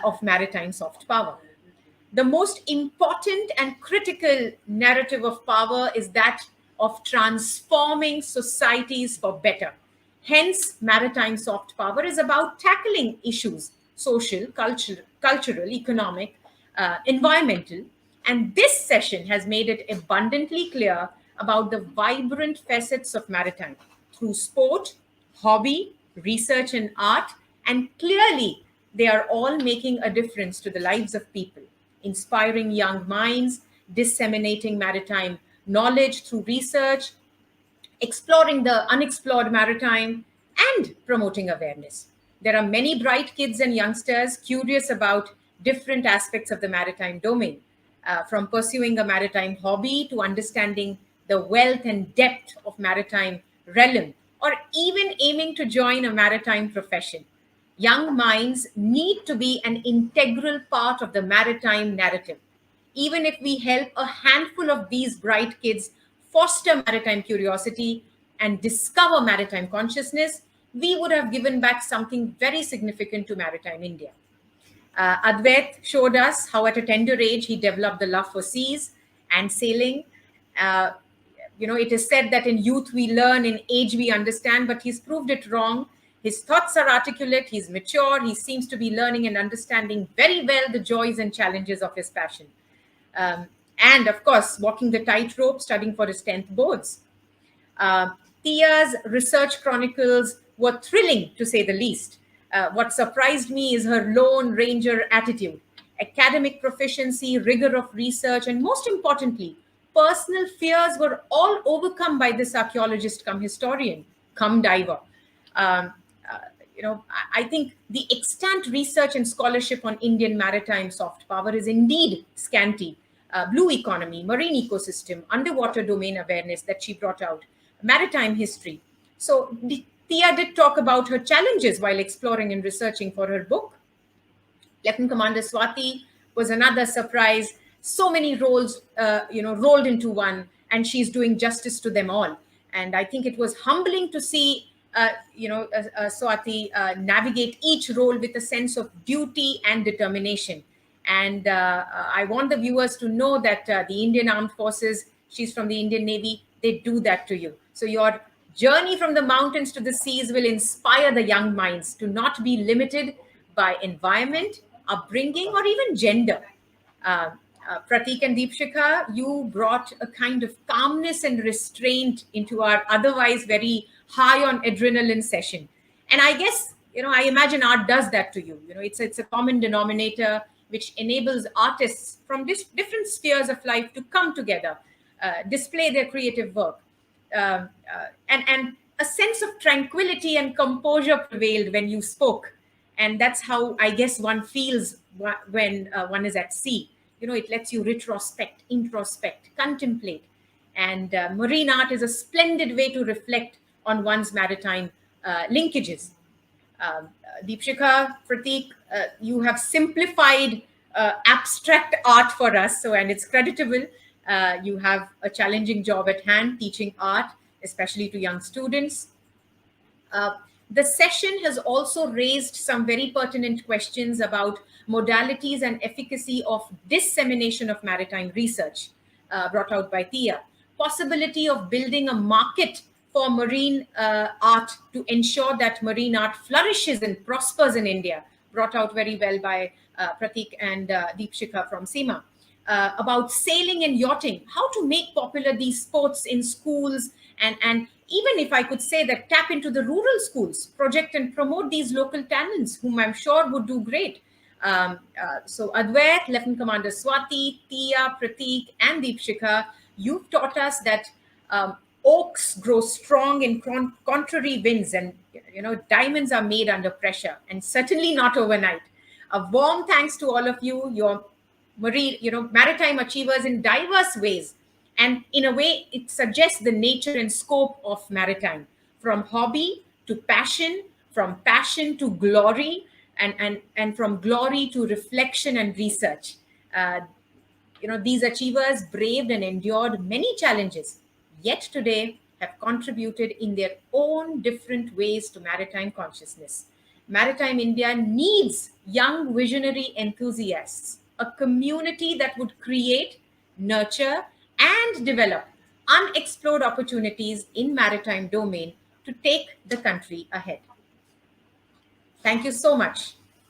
of maritime soft power. The most important and critical narrative of power is that of transforming societies for better. Hence, maritime soft power is about tackling issues social, cultural, economic, environmental. And this session has made it abundantly clear about the vibrant facets of maritime through sport, hobby, research, and art. And clearly, they are all making a difference to the lives of people, inspiring young minds, disseminating maritime knowledge through research, exploring the unexplored maritime, and promoting awareness. There are many bright kids and youngsters curious about different aspects of the maritime domain, from pursuing a maritime hobby to understanding the wealth and depth of maritime realm, or even aiming to join a maritime profession. Young minds need to be an integral part of the maritime narrative. Even if we help a handful of these bright kids foster maritime curiosity and discover maritime consciousness, we would have given back something very significant to maritime India. Advait showed us how at a tender age he developed the love for seas and sailing. Uh, It is said that in youth we learn, in age we understand, but he's proved it wrong. His thoughts are articulate, he's mature, he seems to be learning and understanding very well the joys and challenges of his passion. And of course, walking the tightrope, studying for his 10th boards. Uh, Tia's research chronicles were thrilling, to say the least. What surprised me is her lone ranger attitude, academic proficiency, rigor of research, and most importantly, personal fears were all overcome by this archaeologist come historian, come diver. Um, uh, I think the extant research and scholarship on Indian maritime soft power is indeed scanty. Blue economy, marine ecosystem, underwater domain awareness that she brought out, maritime history. So Tia did talk about her challenges while exploring and researching for her book. Lieutenant Commander Swati was another surprise. So many roles, rolled into one, and she's doing justice to them all. And I think it was humbling to see, Swati navigate each role with a sense of duty and determination. And I want the viewers to know that the Indian Armed Forces, she's from the Indian Navy, they do that to you. So your journey from the mountains to the seas will inspire the young minds to not be limited by environment, upbringing, or even gender. Uh, Pratekk and Deepshikha, you brought a kind of calmness and restraint into our otherwise very high on adrenaline session. And I guess, I imagine art does that to you. It's a common denominator which enables artists from different spheres of life to come together, display their creative work. And a sense of tranquility and composure prevailed when you spoke. And that's how I guess one feels when one is at sea. It lets you retrospect, introspect, contemplate. And marine art is a splendid way to reflect on one's maritime linkages. Deepshikha, Pratekk, you have simplified abstract art for us, and it's creditable. You have a challenging job at hand teaching art, especially to young students. The session has also raised some very pertinent questions about modalities and efficacy of dissemination of maritime research, brought out by Tia. Possibility of building a market for marine art to ensure that marine art flourishes and prospers in India, brought out very well by Pratekk and Deepshikha from SIMA. About sailing and yachting, how to make popular these sports in schools, and even if I could say that tap into the rural schools, project and promote these local talents, whom I'm sure would do great. So Adhvait, Lieutenant Commander Swati, Tia, Pratekk, and Deepshikha, you've taught us that oaks grow strong in contrary winds, and diamonds are made under pressure, and certainly not overnight. A warm thanks to all of you, your maritime achievers in diverse ways. And in a way, it suggests the nature and scope of maritime, from hobby to passion, from passion to glory, and from glory to reflection and research. These achievers braved and endured many challenges, yet today have contributed in their own different ways to maritime consciousness. Maritime India needs young visionary enthusiasts, a community that would create, nurture, and develop unexplored opportunities in maritime domain to take the country ahead. Thank you so much.